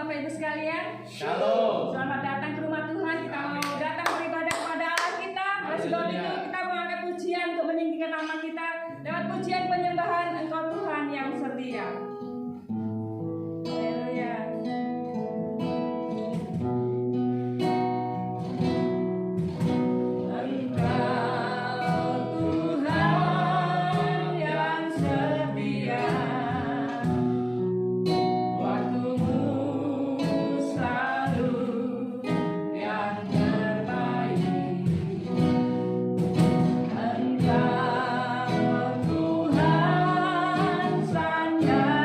Bapak Ibu sekalian. Shalom. Selamat datang ke rumah Tuhan. Kita mau datang beribadah kepada Allah kita. Oleh sebab itu kita mengangkat pujian untuk meninggikan nama kita lewat pujian penyembahan Engkau Tuhan yang setia. Haleluya. Engkau Tuhan sanjung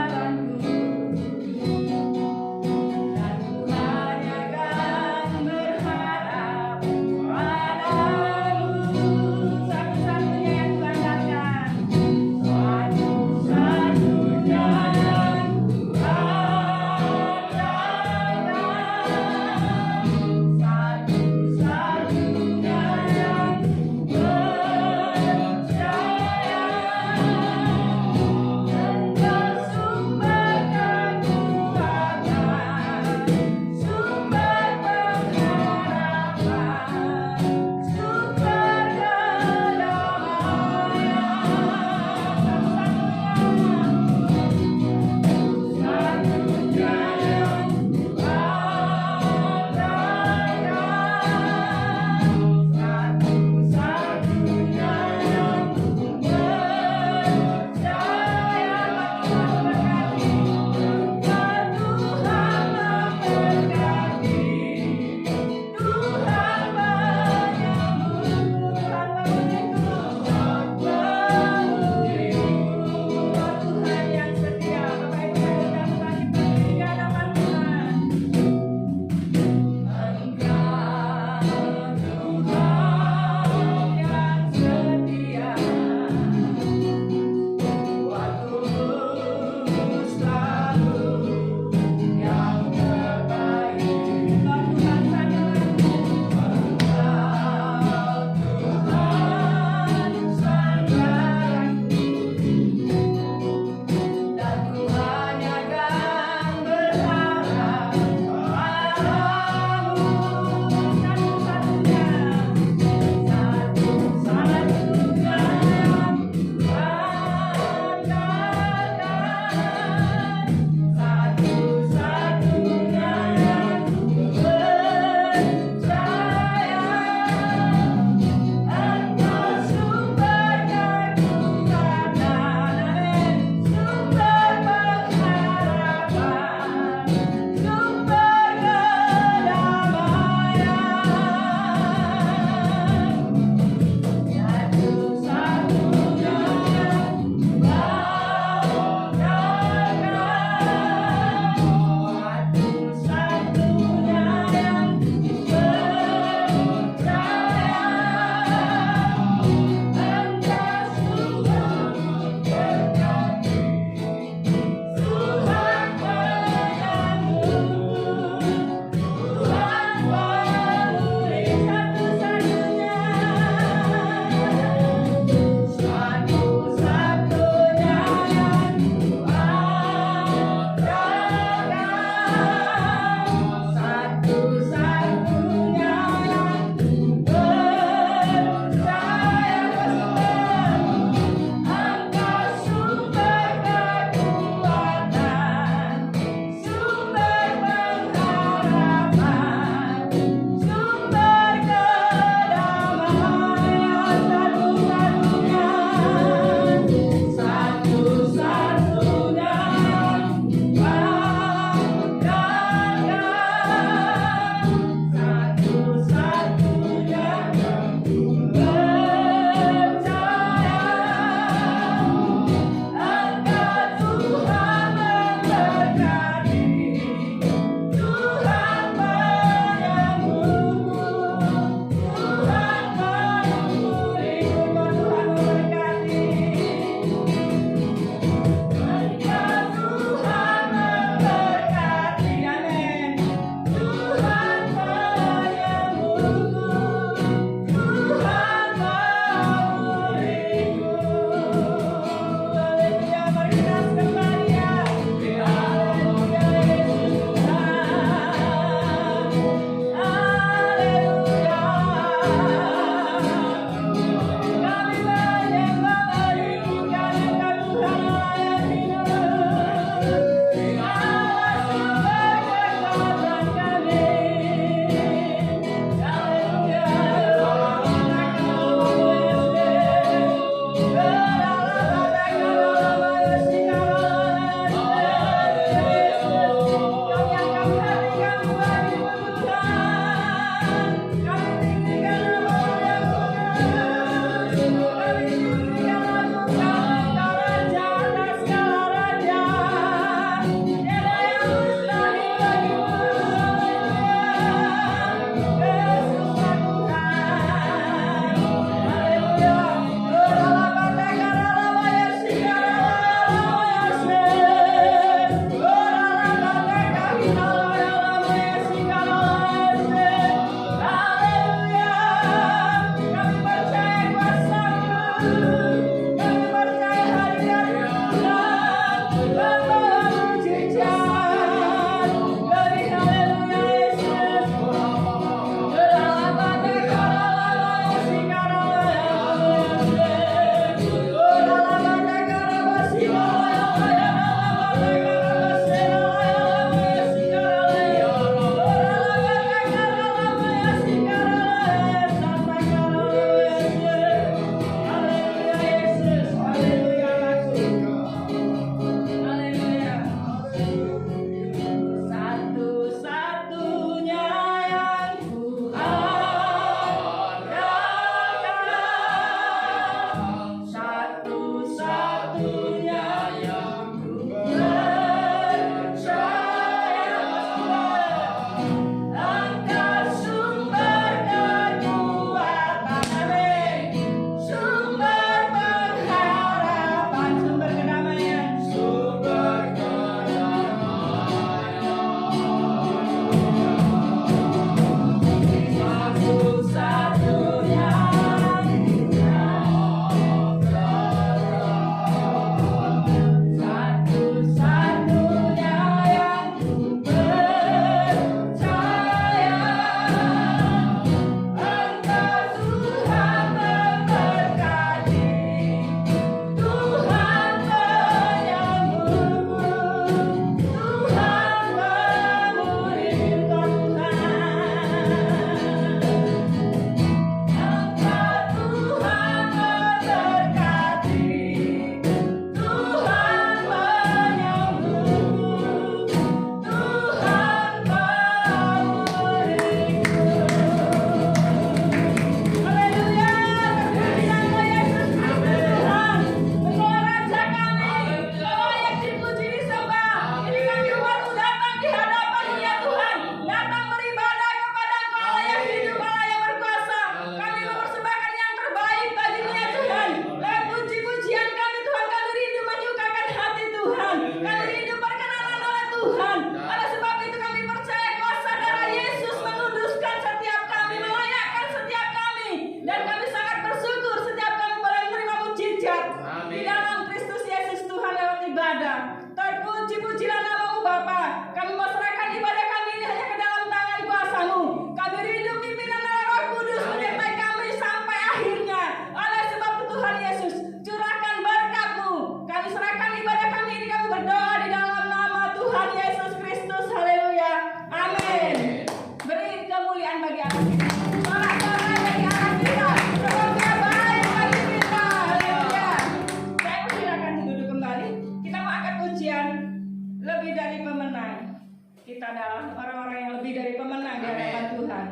kita adalah orang-orang yang lebih dari pemenang di hadapan Tuhan.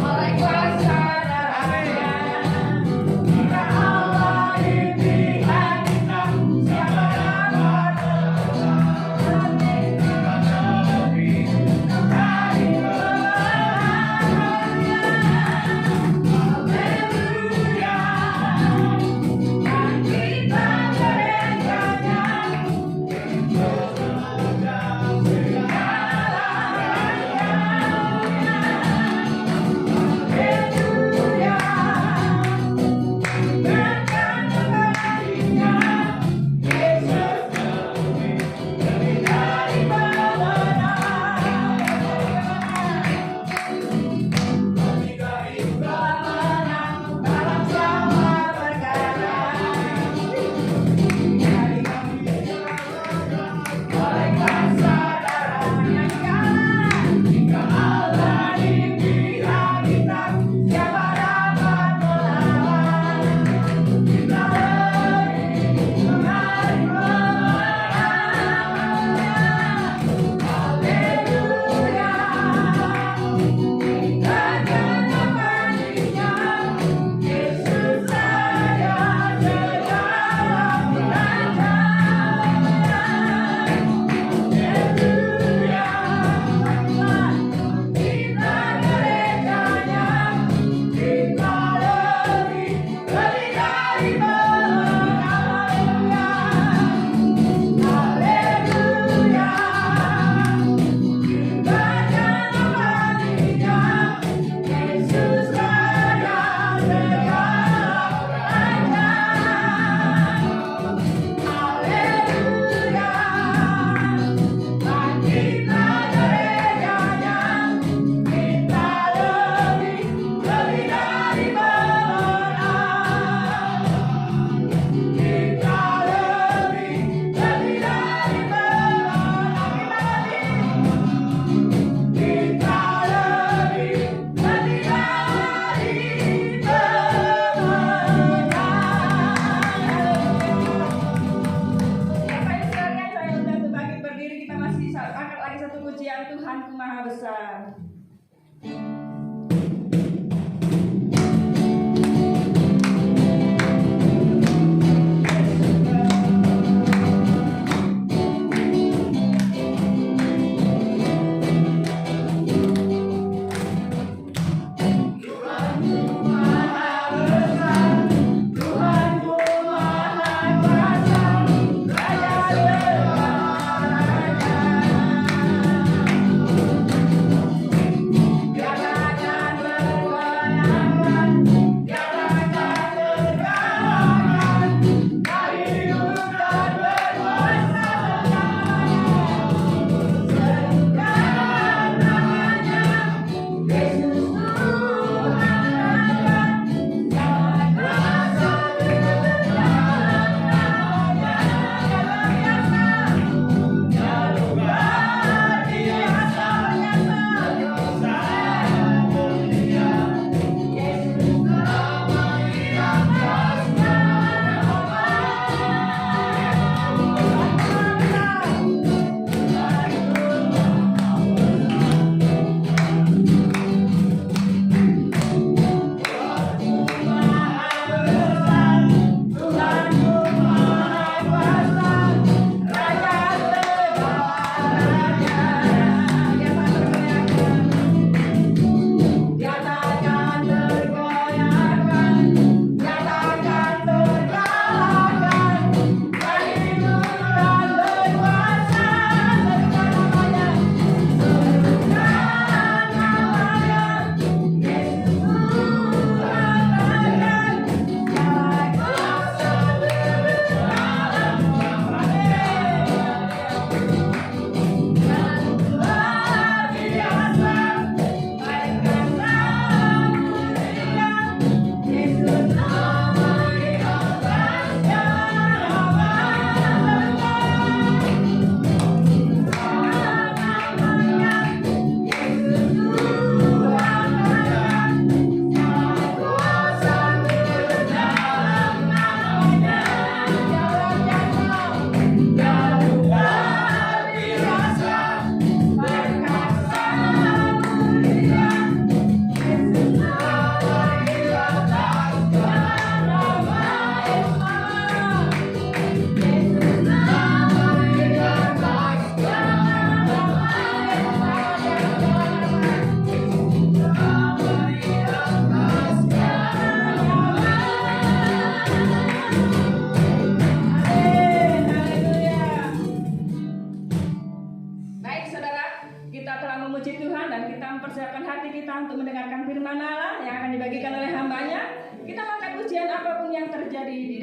Oleh kuasa darahnya, kita Allah diberi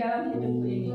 dalam hidupku ini.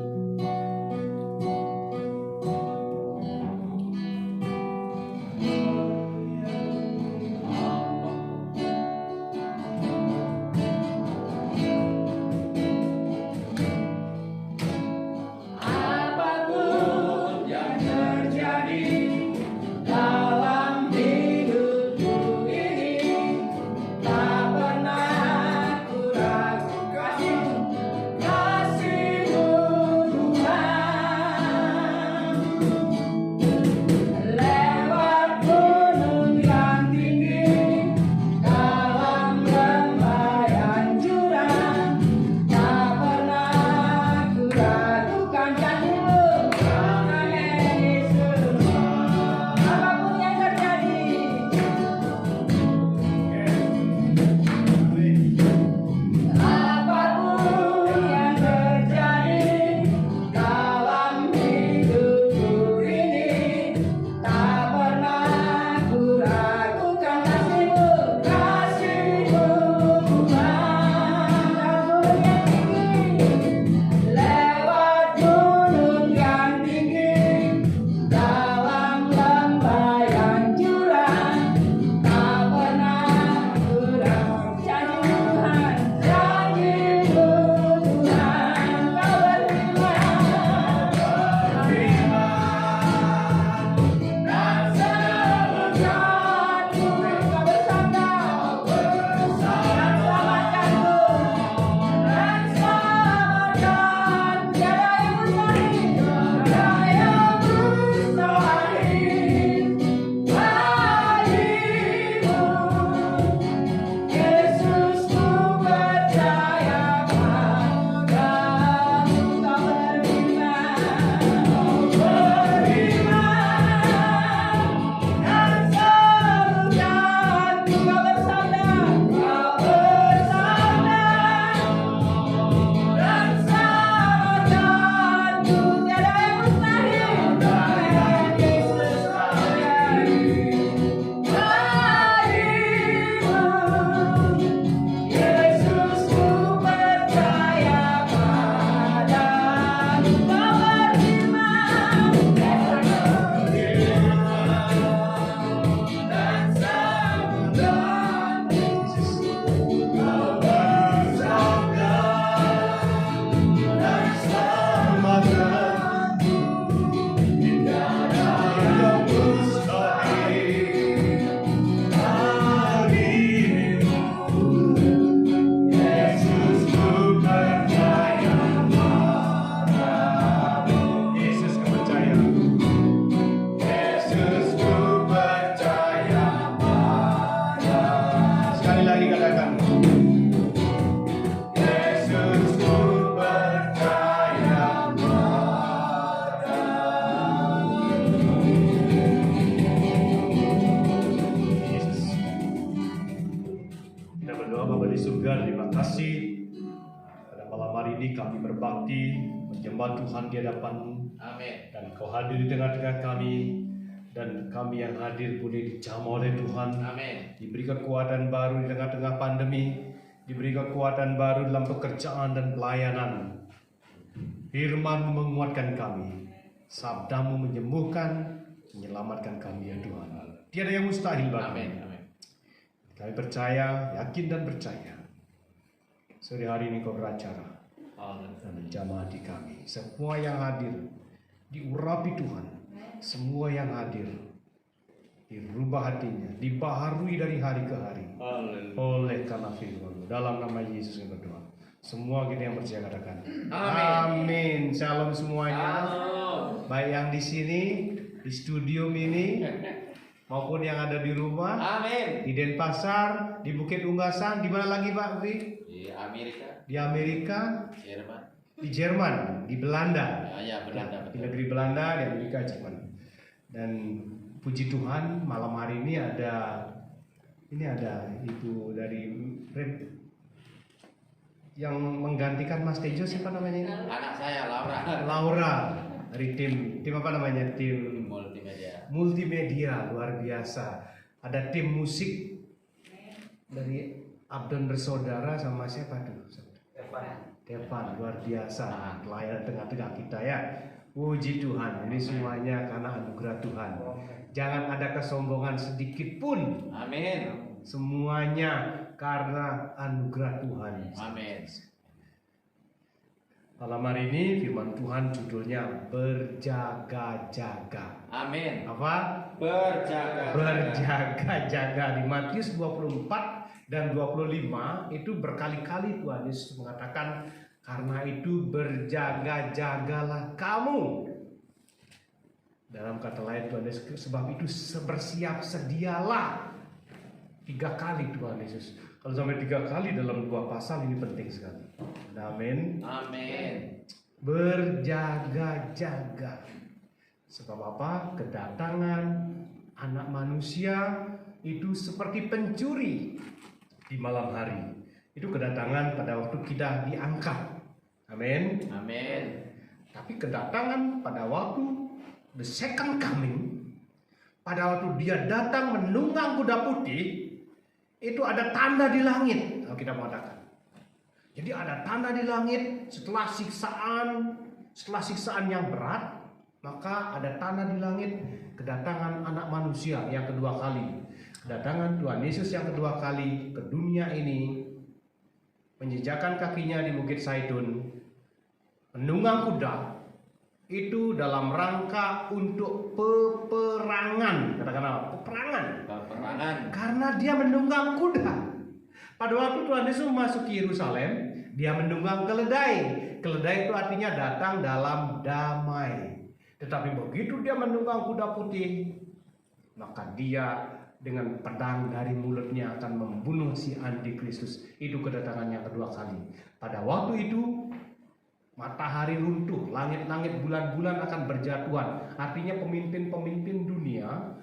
Kami berbakti menyembah Tuhan di hadapan-Mu. Amin. Dan Kau hadir di tengah-tengah kami, dan kami yang hadir boleh dijamah oleh Tuhan. Amin. Diberi kekuatan baru di tengah-tengah pandemi, diberi kekuatan baru dalam pekerjaan dan pelayanan. Firman-Mu menguatkan kami, sabda-Mu menyembuhkan, menyelamatkan kami ya Tuhan. Tiada yang mustahil bagi. Amin. Amin. Kami percaya, yakin dan percaya. Sore hari ini Kau beracara dan menjamah di kami. Semua yang hadir diurapi Tuhan. Semua yang hadir dirubah hatinya, dibaharui dari hari ke hari oleh karena firman-Mu. Dalam nama Yesus yang berdoa. Semua kita yang percaya katakan amin. Shalom semuanya. Baik yang di sini di studio mini maupun yang ada di rumah. Amin. Di Denpasar, di Bukit Unggasan, di mana lagi Pak Wi? Di Amerika. Di Amerika, Jerman. di Jerman, di Belanda. Ya, Belanda. Di negeri Belanda, di Amerika, Jerman. Dan puji Tuhan malam hari ini ada ibu dari yang menggantikan Mas Tejo, siapa namanya? Anak saya Laura. Laura dari tim apa namanya? Tim multimedia luar biasa. Ada tim musik dari Abdon Bersaudara sama siapa tuh? Devan luar biasa pelayanan tengah-tengah kita ya. Puji Tuhan, ini semuanya karena anugerah Tuhan. Jangan ada kesombongan sedikit pun. Amin. Semuanya karena anugerah Tuhan. Amin. Malam hari ini firman Tuhan judulnya berjaga-jaga. Amin. Apa? Berjaga. Berjaga-jaga di Matius 24 dan 25 itu berkali-kali Tuhan Yesus mengatakan, karena itu berjaga-jagalah kamu. Dalam kata lain Tuhan Yesus, sebab itu bersiap sedialah. 3 kali Tuhan Yesus. Kalau sampai 3 kali dalam 2 pasal ini penting sekali. Amin. Amin. Berjaga-jaga. Sebab apa? Kedatangan anak manusia itu seperti pencuri di malam hari. Itu kedatangan pada waktu kita diangkat. Amin. Amin. Tapi kedatangan pada waktu the second coming, pada waktu dia datang menunggang kuda putih, itu ada tanda di langit, kita mengatakan. Jadi ada tanda di langit setelah siksaan yang berat, maka ada tanda di langit kedatangan anak manusia yang kedua kali. Kedatangan Tuhan Yesus yang kedua kali ke dunia ini, menjejakkan kakinya di Bukit Zaitun, menunggang kuda, itu dalam rangka untuk peperangan. Katakan apa? Peperangan. Peperangan. Karena dia menunggang kuda. Pada waktu Tuhan Yesus memasuki Yerusalem, dia menunggang keledai. Keledai itu artinya datang dalam damai. Tetapi begitu dia menunggang kuda putih, maka dia dengan pedang dari mulutnya akan membunuh si antikristus. Itu kedatangan yang kedua kali. Pada waktu itu matahari runtuh, langit-langit, bulan-bulan akan berjatuhan. Artinya pemimpin-pemimpin dunia,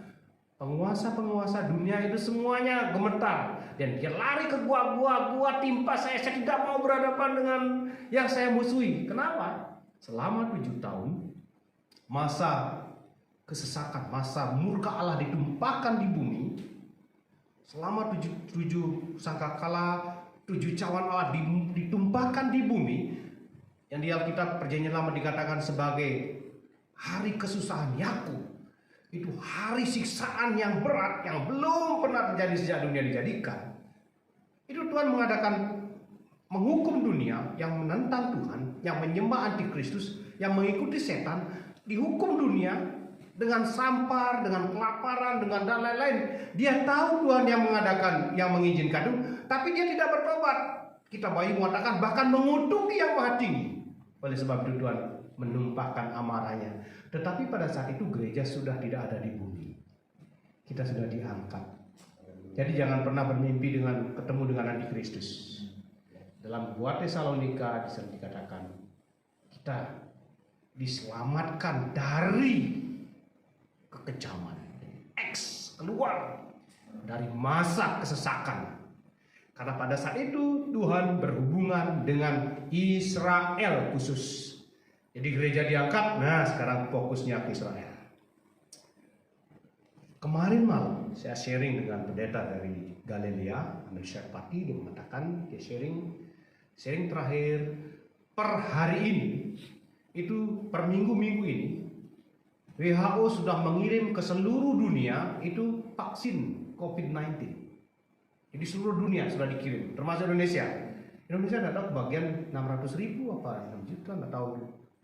penguasa-penguasa dunia itu semuanya gemetar. Dan dia lari ke gua timpa saya tidak mau berhadapan dengan yang saya musuhi. Kenapa? Selama 7 tahun, masa kesesakan, masa murka Allah ditumpahkan di bumi. Selama 7 sangkakala, 7 cawan Allah ditumpahkan di bumi. Yang di Alkitab Perjanjian Lama dikatakan sebagai hari kesusahan Yakub. Itu hari siksaan yang berat yang belum pernah terjadi sejak dunia dijadikan. Itu Tuhan mengadakan menghukum dunia yang menentang Tuhan, yang menyembah antikristus, yang mengikuti setan, dihukum dunia dengan sampar, dengan kelaparan, dengan dan lain-lain. Dia tahu Tuhan yang mengadakan, yang mengizinkan itu, tapi dia tidak bertobat. Kita bayi mengatakan bahkan mengutuki yang maha tinggi. Oleh sebab itu Tuhan menumpahkan amarahnya. Tetapi pada saat itu gereja sudah tidak ada di bumi. Kita sudah diangkat. Jadi jangan pernah bermimpi dengan ketemu dengan antikristus. Dalam 2 Tesalonika dikatakan kita diselamatkan dari kekejaman. Keluar dari masa kesesakan. Karena pada saat itu Tuhan berhubungan dengan Israel khusus. Jadi gereja diangkat, nah sekarang fokusnya ke Israel. Kemarin malam saya sharing dengan pendeta dari Galilea, Amerika Pati, dia mengatakan dia sharing terakhir per hari ini, itu per minggu-minggu ini WHO sudah mengirim ke seluruh dunia itu vaksin COVID-19. Jadi seluruh dunia sudah dikirim, termasuk Indonesia. Indonesia tidak tahu kebagian 600.000 apa 6 juta, tidak tahu.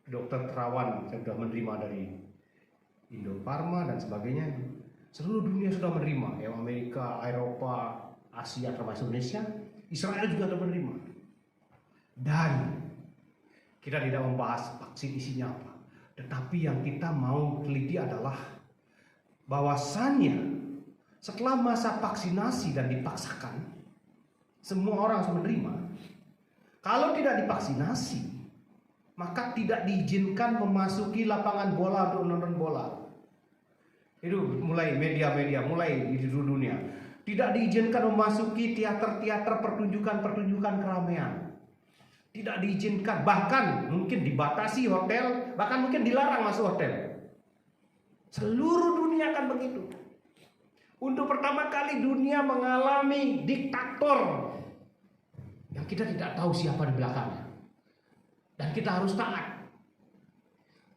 Dokter Terawan saya sudah menerima dari Indofarma dan sebagainya. Seluruh dunia sudah menerima, yang Amerika, Eropa, Asia termasuk Indonesia, Israel juga sudah menerima. Dan kita tidak membahas vaksin isinya apa, tetapi yang kita mau teliti adalah bahwasannya setelah masa vaksinasi dan dipaksakan, semua orang harus menerima. Kalau tidak divaksinasi, maka tidak diizinkan memasuki lapangan bola untuk nonton bola. Itu mulai media-media, mulai di seluruh dunia. Tidak diizinkan memasuki teater-teater, pertunjukan-pertunjukan keramaian. Tidak diizinkan, bahkan mungkin dibatasi hotel, bahkan mungkin dilarang masuk hotel. Seluruh dunia akan begitu. Untuk pertama kali dunia mengalami diktator yang kita tidak tahu siapa di belakangnya. Dan kita harus taat.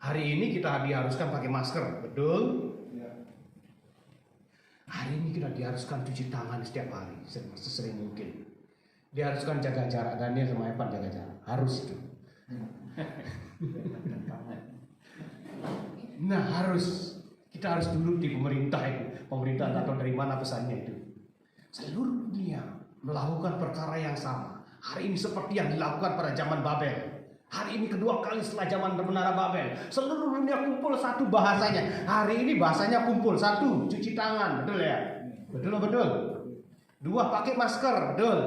Hari ini kita diharuskan pakai masker, betul? Hari ini kita diharuskan cuci tangan setiap hari, sesering mungkin. Diharuskan jaga jarak, Daniel sama Evan jaga jarak, harus itu. Nah harus, kita harus duduk di pemerintah itu. Pemerintah tak tahu dari mana pesannya itu. Seluruh dunia melakukan perkara yang sama. Hari ini seperti yang dilakukan pada zaman Babel. Hari ini kedua kali setelah zaman Menara Babel. Seluruh dunia kumpul satu bahasanya. Hari ini bahasanya kumpul satu, cuci tangan, betul ya? Betul. Dua, pakai masker, betul.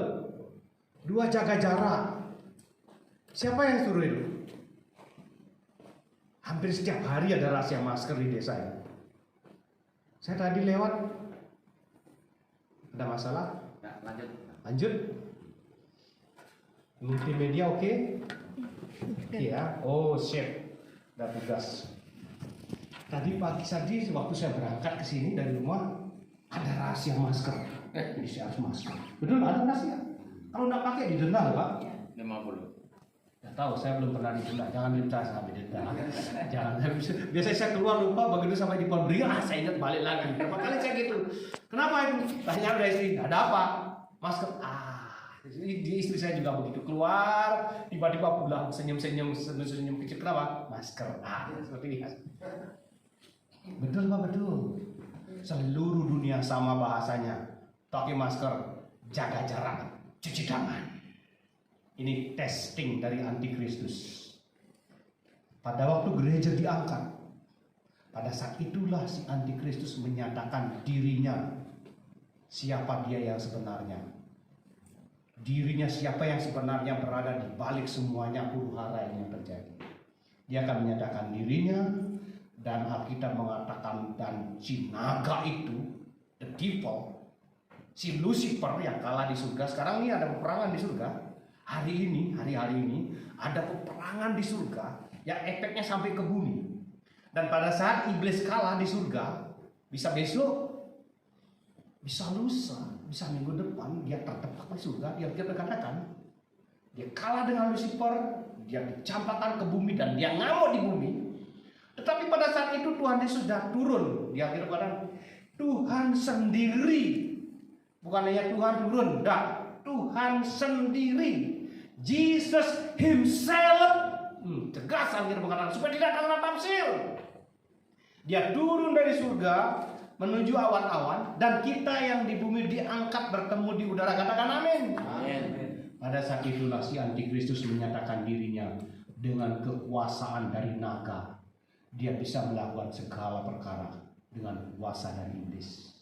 Dua, jaga jarak. Siapa yang suruh itu? Hampir setiap hari ada rahasia masker di desa ini. Saya tadi lewat, ada masalah? Nah, Lanjut. Multimedia oke? Ya, oh siap, udah tugas. Tadi pagi saja waktu saya berangkat ke sini dari rumah ada rahasia masker. Jadi saya harus masker. Betul ada rahasia. Kalau nggak pakai didenda, Pak. 50. Nggak tahu, saya belum pernah didenda. Jangan minta sampai denda. Jangan. Biasanya saya keluar lupa begitu sampai di pabrik, saya ingat balik lagi. Berapa kali saya gitu. Kenapa itu? Tanya udah istri. Ada apa? Masker. Di istri saya juga begitu, keluar tiba-tiba pulang senyum kecil. Kenapa? Masker. Seperti ini. Betul Pak, betul. Seluruh dunia sama bahasanya. Pakai masker, jaga jarak, cuci tangan. Ini testing dari antikristus. Pada waktu gereja diangkat, pada saat itulah si antikristus menyatakan dirinya, siapa dia yang sebenarnya. Dirinya siapa yang sebenarnya berada di balik semuanya huru-hara yang terjadi. Dia akan menyatakan dirinya, dan Alkitab mengatakan dan si naga itu, the devil, si Lucifer yang kalah di surga. Sekarang ini ada peperangan di surga. Hari-hari ini ada peperangan di surga yang efeknya sampai ke bumi. Dan pada saat iblis kalah di surga, bisa besok, bisa lusa, bisa minggu depan dia terdepak di surga. Dia berkatakan dia kalah dengan Lucifer, dia dicampakkan ke bumi dan dia ngamuk di bumi. Tetapi pada saat itu Tuhan Yesus sudah turun. Dia berkata Tuhan sendiri, bukan hanya Tuhan turun, enggak, Tuhan sendiri, Jesus Himself. Tegas Alkitab berkata supaya tidak ada tafsir. Dia turun dari surga menuju awan-awan, dan kita yang di bumi diangkat bertemu di udara. Katakan amin. Amin. Pada saat itulah si antikristus menyatakan dirinya dengan kekuasaan dari naga. Dia bisa melakukan segala perkara dengan kuasa dari iblis.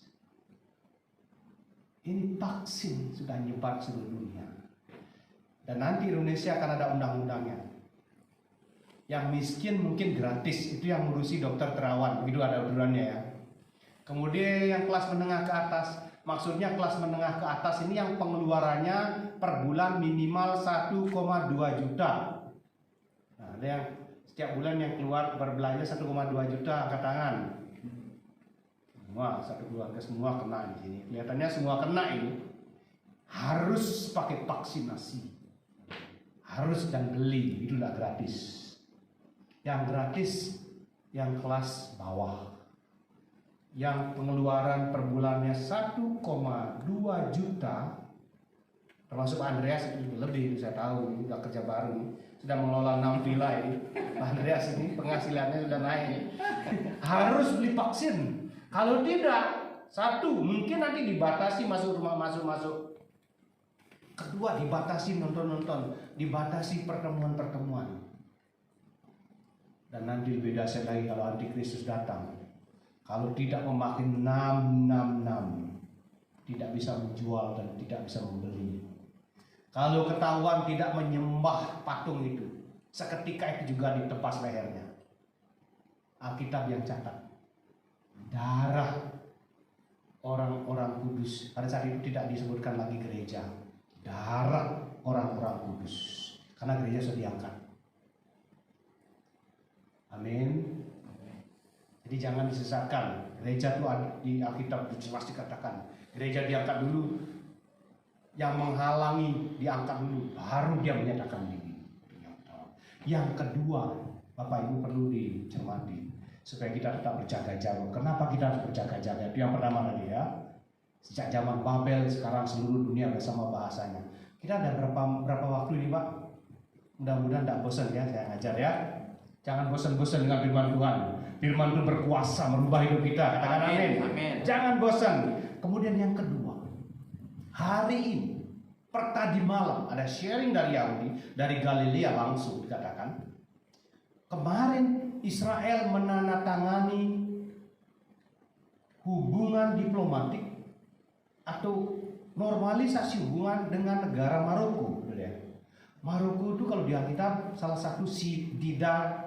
Ini vaksin sudah nyebar seluruh dunia. Dan nanti Indonesia akan ada undang-undangnya. Yang miskin mungkin gratis, itu yang ngurusi dokter terawan, begitu ada aturannya ya. Kemudian yang kelas menengah ke atas, maksudnya kelas menengah ke atas ini yang pengeluarannya per bulan minimal 1,2 juta. Nah, ada yang setiap bulan yang keluar berbelanja 1,2 juta, angkat tangan. Semua, satu keluarga semua kena di sini. Kelihatannya semua kena ini. Harus pakai vaksinasi. Harus dan beli, itu tidak gratis. Yang gratis yang kelas bawah. Yang pengeluaran per bulannya 1,2 juta, termasuk Pak Andreas itu lebih, saya tahu ini sudah kerja baru, sudah mengelola 6 villa ini. Pak Andreas ini penghasilannya sudah naik, harus beli vaksin. Kalau tidak, satu mungkin nanti dibatasi masuk rumah, masuk. Kedua dibatasi nonton, dibatasi pertemuan. Dan nanti lebih dahsyat lagi kalau antikristus datang. Kalau tidak memakai 666, tidak bisa menjual dan tidak bisa membeli. Kalau ketahuan tidak menyembah patung itu, seketika itu juga ditepas lehernya. Alkitab yang catat, darah orang-orang kudus. Pada saat itu tidak disebutkan lagi gereja, darah orang-orang kudus, karena gereja sudah diangkat. Amin. Jadi jangan disesatkan. Gereja itu di Alkitab jelas dikatakan gereja diangkat dulu. yang menghalangi diangkat dulu, baru dia menyatakan diri. Yang kedua, Bapak Ibu perlu dicermati supaya kita tetap berjaga-jaga. Kenapa kita harus berjaga-jaga? Itu yang pertama tadi ya. Sejak zaman Babel, sekarang seluruh dunia bersama bahasanya. Kita ada berapa waktu ini, Pak? Mudah-mudahan tidak bosan ya saya ngajar ya. Jangan bosan-bosan dengan firman Tuhan. Firman itu berkuasa merubah hidup kita. Katakan amin. Amin. Jangan bosan. Kemudian yang kedua, hari ini tadi malam ada sharing dari Yahudi, dari Galilea langsung dikatakan. Kemarin Israel menandatangani hubungan diplomatik atau normalisasi hubungan dengan negara Maroko. Maroko itu kalau di Alkitab salah satu Dida,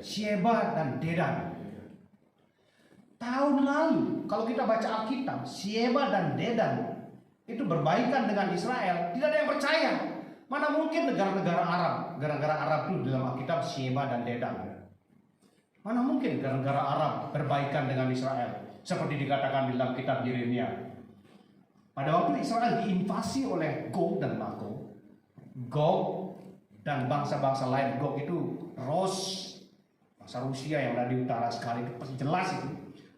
Sheba dan Dedan. Tahun lalu kalau kita baca Alkitab, Sheba dan Dedan itu berbaikan dengan Israel, tidak ada yang percaya. Mana mungkin negara-negara Arab itu dalam Alkitab Sheba dan Dedan. Mana mungkin negara-negara Arab berbaikan dengan Israel seperti dikatakan di dalam kitab Yeremia. Pada waktu Israel diinvasi oleh Gog dan Magog, Gog dan bangsa-bangsa lain. Gog itu bangsa Rusia yang ada di utara sekali, itu pasti jelas itu.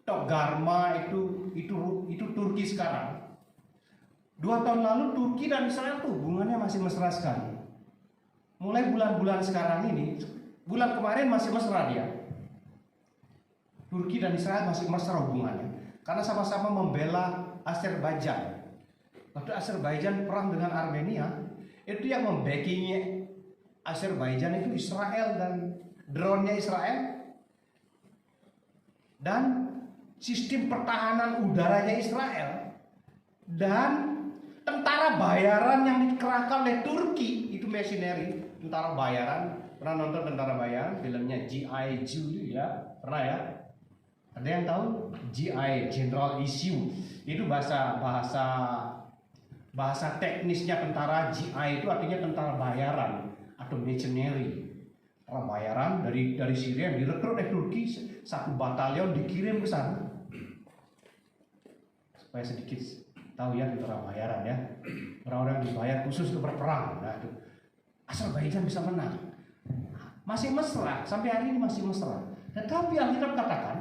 Togarma itu Turki sekarang. 2 tahun lalu Turki dan Israel tuh hubungannya masih mesra sekali. Mulai bulan-bulan sekarang ini, bulan kemarin masih mesra dia. Turki dan Israel masih mesra hubungannya karena sama-sama membela Azerbaijan. Waktu Azerbaijan perang dengan Armenia, itu yang membackingi Azerbaijan itu Israel dan drone-nya Israel dan sistem pertahanan udaranya Israel dan tentara bayaran yang dikerahkan oleh Turki itu machinery, tentara bayaran. Pernah nonton tentara bayaran filmnya G.I. Joe ya? Pernah ya? Ada yang tahu? G.I. General Issue itu bahasa teknisnya tentara. GI itu artinya tentara bayaran atau mercenary. Tentara bayaran dari Syria yang direkrut oleh Turki, 1 batalion dikirim ke sana. Supaya sedikit tahu ya tentara bayaran ya. Orang-orang dibayar khusus untuk berperang. Nah, itu Azerbaijan bisa menang. Masih mesra, sampai hari ini masih mesra. Tetapi Alkitab katakan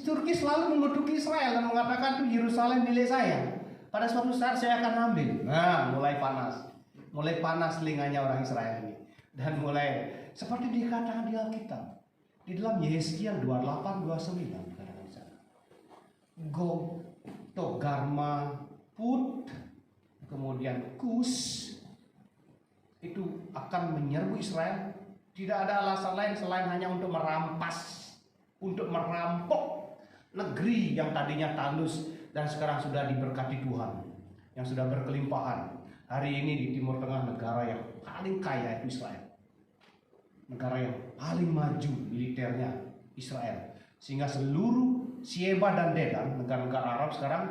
Turki selalu mengutuki Israel dan mengatakan itu Yerusalem milik saya. Pada suatu saat saya akan ambil. Nah, mulai panas telinganya orang Israel ini. Dan mulai seperti dikatakan di Alkitab. Di dalam Yehezkiel 28-29 dikatakan di sana. Gog, Togarma, Put, kemudian Kus itu akan menyerbu Israel. Tidak ada alasan lain selain hanya untuk merampas, untuk merampok negeri yang tadinya tandus dan sekarang sudah diberkati Tuhan, yang sudah berkelimpahan. Hari ini di Timur Tengah negara yang paling kaya itu Israel. Negara yang paling maju militernya Israel. Sehingga seluruh Sheba dan Dedan, negara-negara Arab sekarang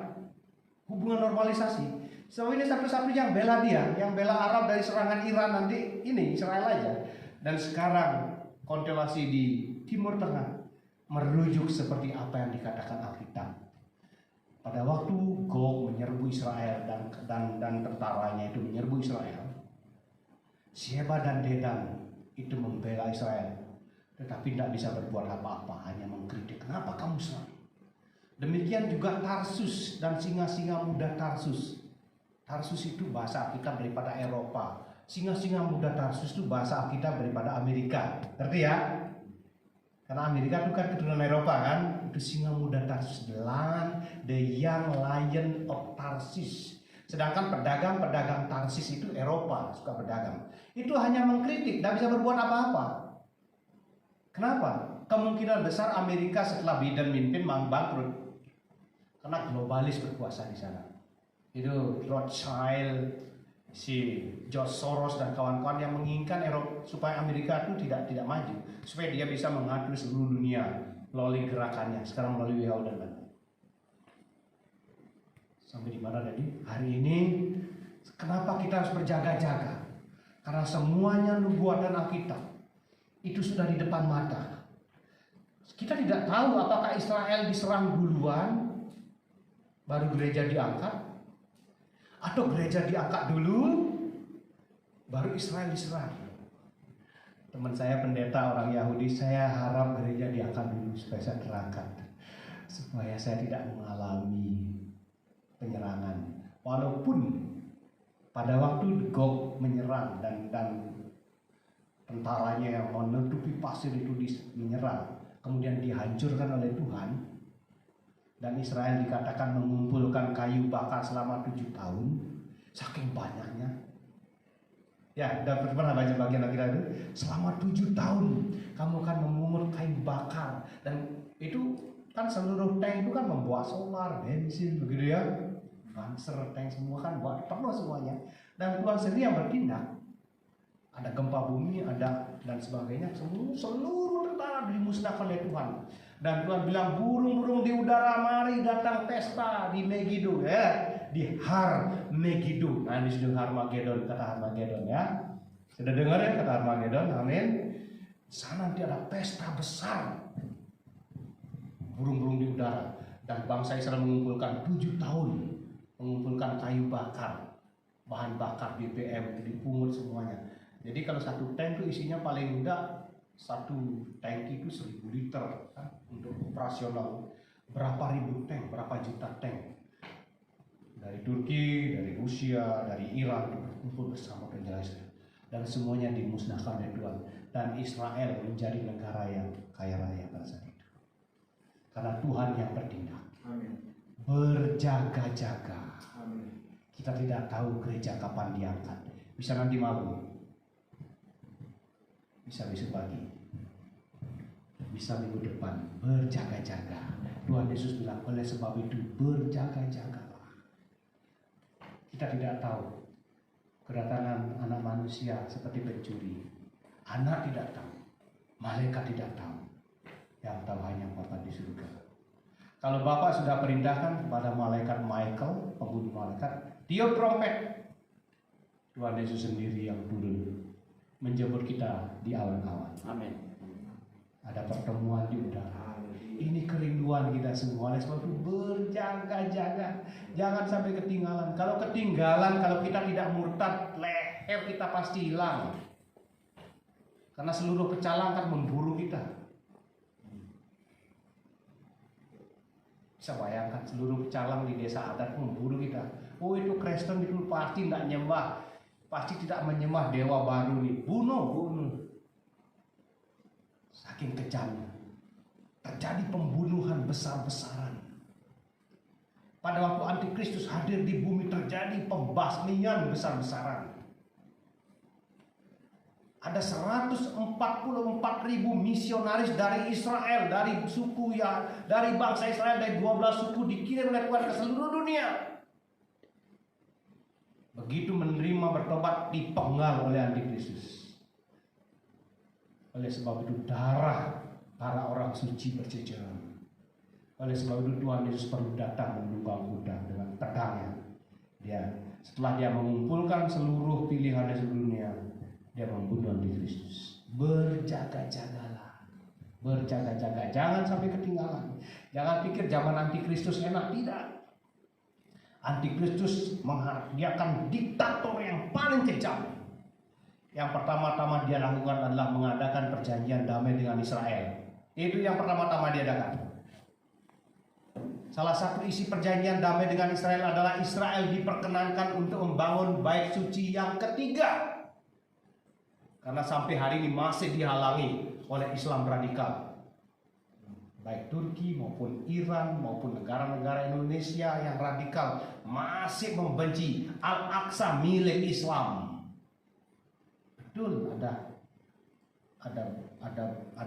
hubungan normalisasi. So ini satu-satu yang bela dia, yang bela Arab dari serangan Iran nanti ini Israel aja. Dan sekarang konstelasi di Timur Tengah merujuk seperti apa yang dikatakan Alkitab. Pada waktu Gog menyerbu Israel dan tentaranya itu menyerbu Israel, Sheba dan Dedan itu membela Israel, tetapi tidak bisa berbuat apa-apa, hanya mengkritik. Kenapa kamu serang? Demikian juga Tarsus dan singa-singa muda Tarsus. Tarsus itu bahasa Alkitab daripada Eropa. Singa-singa muda Tarsus itu bahasa Alkitab daripada Amerika. Ngerti ya? Karena Amerika itu kan keturunan Eropa kan. Itu singa muda Tarsus, the young lion of Tarsus. Sedangkan pedagang-pedagang Tarsis itu Eropa, suka berdagang. Itu hanya mengkritik, tidak bisa berbuat apa-apa. Kenapa? Kemungkinan besar Amerika setelah Biden mimpin bangkrut. Karena globalis berkuasa di sana. Itu Rothschild, si George Soros dan kawan-kawan yang menginginkan Eropa supaya Amerika itu tidak maju, supaya dia bisa mengatur seluruh dunia melalui gerakannya. Sekarang melalui WHO dan lain-lain. Sampai di mana tadi? Hari ini kenapa kita harus berjaga-jaga? Karena semuanya nubuatan Alkitab itu sudah di depan mata. Kita tidak tahu apakah Israel diserang duluan baru gereja diangkat, Atau gereja diangkat dulu, baru Israel diserang? Teman saya pendeta orang Yahudi, saya harap gereja diangkat dulu supaya saya terangkat, supaya saya tidak mengalami penyerangan. Walaupun pada waktu Gog menyerang dan tentaranya yang menutupi pasir itu menyerang, kemudian dihancurkan oleh Tuhan, dan Israel dikatakan mengumpulkan kayu bakar selama 7 tahun, saking banyaknya. Ya, udah pernah baca bagian Alkitab itu, selama 7 tahun kamu akan memungut kayu bakar, dan itu kan seluruh tank itu kan membawa solar, bensin, begitu ya, banser, tank semua kan buat penuh semuanya, dan Tuhan sendiri yang bertindak. Ada gempa bumi, ada dan sebagainya, seluruh tentara dimusnahkan oleh Tuhan. Dan Tuhan bilang, burung-burung di udara mari datang pesta di Megiddo, ya, di Har Megiddo. Nah, di situ Harmagedon, kata Harmagedon ya. Sudah dengar ya kata Harmagedon? Amin. Sana nanti ada pesta besar. Burung-burung di udara, dan bangsa Israel mengumpulkan 7 tahun, mengumpulkan kayu bakar, bahan bakar BBM, dipungut semuanya. Jadi kalau satu tank itu isinya paling enggak, satu tangki itu 1000 liter kan, untuk operasional. Berapa ribu tank, berapa juta tank dari Turki, dari Rusia, dari Iran berkumpul bersama dengan Israel, dan semuanya dimusnahkan oleh Tuhan, dan Israel menjadi negara yang kaya raya pada saat itu karena Tuhan yang bertindak. Amin. Berjaga-jaga. Amin. Kita tidak tahu gereja kapan diangkat, bisa nanti malam, bisa besok pagi, bisa minggu depan. Berjaga-jaga. Tuhan Yesus bilang, oleh sebab itu berjaga-jagalah. Kita tidak tahu kedatangan anak manusia seperti pencuri. Anak tidak tahu, malaikat tidak tahu. Yang tahu hanya Bapa di surga. Kalau Bapa sudah perintahkan kepada malaikat Michael, pembunuh malaikat, tiup trompet, Tuhan Yesus sendiri yang turun menjemput kita di awan-awan. Amin. Ada pertemuan di udara. Ini kerinduan kita semua. Oleh sebab itu berjaga-jaga, jangan sampai ketinggalan. Kalau ketinggalan, kalau kita tidak murtad, leher kita pasti hilang. Karena seluruh pecalang akan memburu kita. Bisa bayangkan seluruh pecalang di desa adat memburu kita. Oh, itu Kristen itu pasti tidak nyembah, pasti tidak menyembah dewa baru nih. Bunuh. Saking kejamnya. Terjadi pembunuhan besar-besaran. Pada waktu Antikristus hadir di bumi, terjadi pembasmian besar-besaran. Ada 144.000 misionaris dari Israel, dari suku ya, dari bangsa Israel, dari 12 suku dikirim oleh Tuhan ke seluruh dunia. Begitu menerima bertobat, dipenggal oleh Antikristus. Oleh sebab itu darah para orang suci berceceran. Oleh sebab itu Tuhan Yesus perlu datang menunggang kuda dengan pedangnya. Setelah dia mengumpulkan seluruh pilihan di seluruh dunia, dia membunuh Antikristus. Berjaga-jagalah, berjaga-jaga, jangan sampai ketinggalan. Jangan pikir zaman Antikristus enak, tidak. Antikristus dia akan diktator yang paling kejam. Yang pertama-tama dia lakukan adalah mengadakan perjanjian damai dengan Israel. Itu yang pertama-tama dia adakan. Salah satu isi perjanjian damai dengan Israel adalah Israel diperkenankan untuk membangun bait suci yang ketiga. Karena sampai hari ini masih dihalangi oleh Islam radikal. Baik Turki maupun Iran maupun negara-negara Indonesia yang radikal masih membenci Al-Aqsa milik Islam. Betul, ada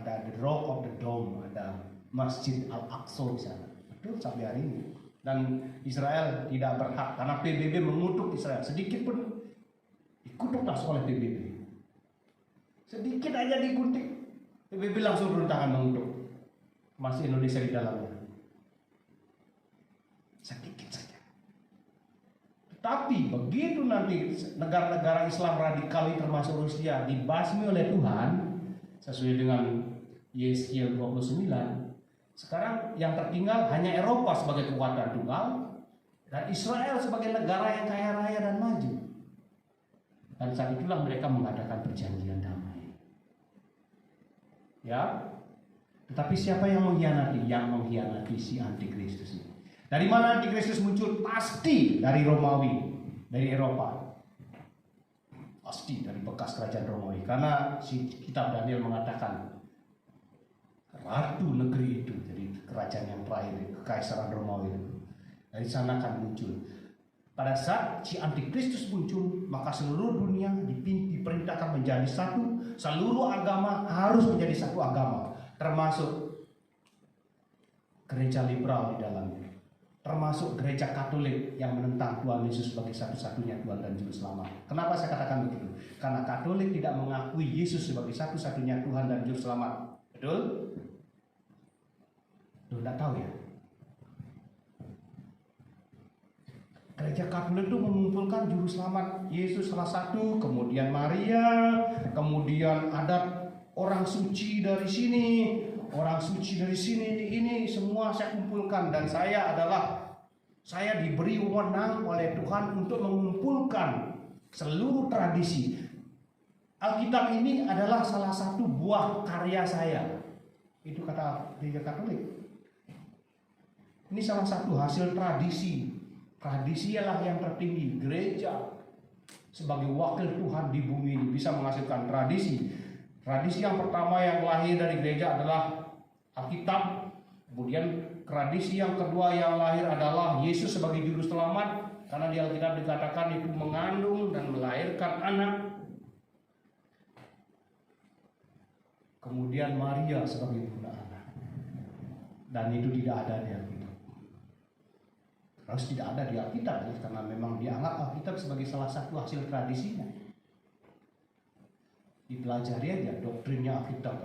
the Rock of the Dome, ada Masjid Al-Aqsa di sana. Betul sampai hari ini. Dan Israel tidak berhak karena PBB mengutuk Israel. Sedikit pun dikutuk langsung oleh PBB. Sedikit aja dikutik, PBB langsung turun tangan mengutuk. Masih Indonesia di dalamnya. Sedikit saja. Tapi begitu nanti negara-negara Islam radikal termasuk Rusia dibasmi oleh Tuhan sesuai dengan Yeskiel 29, sekarang yang tertinggal hanya Eropa sebagai kekuatan tunggal Dan Israel sebagai negara yang kaya raya dan maju. Dan saat itulah mereka mengadakan perjanjian damai. Ya, tetapi siapa yang mengkhianati? Yang mengkhianati si antikristus ini. Dari mana antikristus muncul? Pasti dari Romawi, dari Eropa. Pasti dari bekas kerajaan Romawi. Karena si kitab Daniel mengatakan ratu negeri itu, jadi kerajaan yang terakhir, kekaisaran Romawi itu. Dari sana akan muncul. Pada saat si antikristus muncul, maka seluruh dunia diperintahkan menjadi satu. Seluruh agama harus menjadi satu agama, termasuk gereja liberal di dalamnya, termasuk gereja Katolik yang menentang Tuhan Yesus sebagai satu-satunya Tuhan dan Juru Selamat. Kenapa saya katakan begitu? Karena Katolik tidak mengakui Yesus sebagai satu-satunya Tuhan dan Juru Selamat. Betul? Lu tidak tahu ya? Gereja Katolik itu mengumpulkan Juru Selamat Yesus salah satu, kemudian Maria, kemudian ada orang suci dari sini, orang suci dari sini, ini semua saya kumpulkan. Dan saya diberi wewenang oleh Tuhan untuk mengumpulkan seluruh tradisi. Alkitab ini adalah salah satu buah karya saya. Itu kata Gereja Katolik. Ini salah satu hasil tradisi. Tradisi ialah yang tertinggi. Gereja sebagai wakil Tuhan di bumi ini bisa menghasilkan tradisi. Tradisi yang pertama yang lahir dari gereja adalah Alkitab. Kemudian tradisi yang kedua yang lahir adalah Yesus sebagai Juru Selamat. Karena di Alkitab dikatakan itu mengandung dan melahirkan anak. Kemudian Maria sebagai ibunda anak. Dan itu tidak ada di Alkitab. Harus tidak ada di Alkitab ya, karena memang dianggap Alkitab sebagai salah satu hasil tradisinya. Dipelajari aja doktrinnya Alkitab,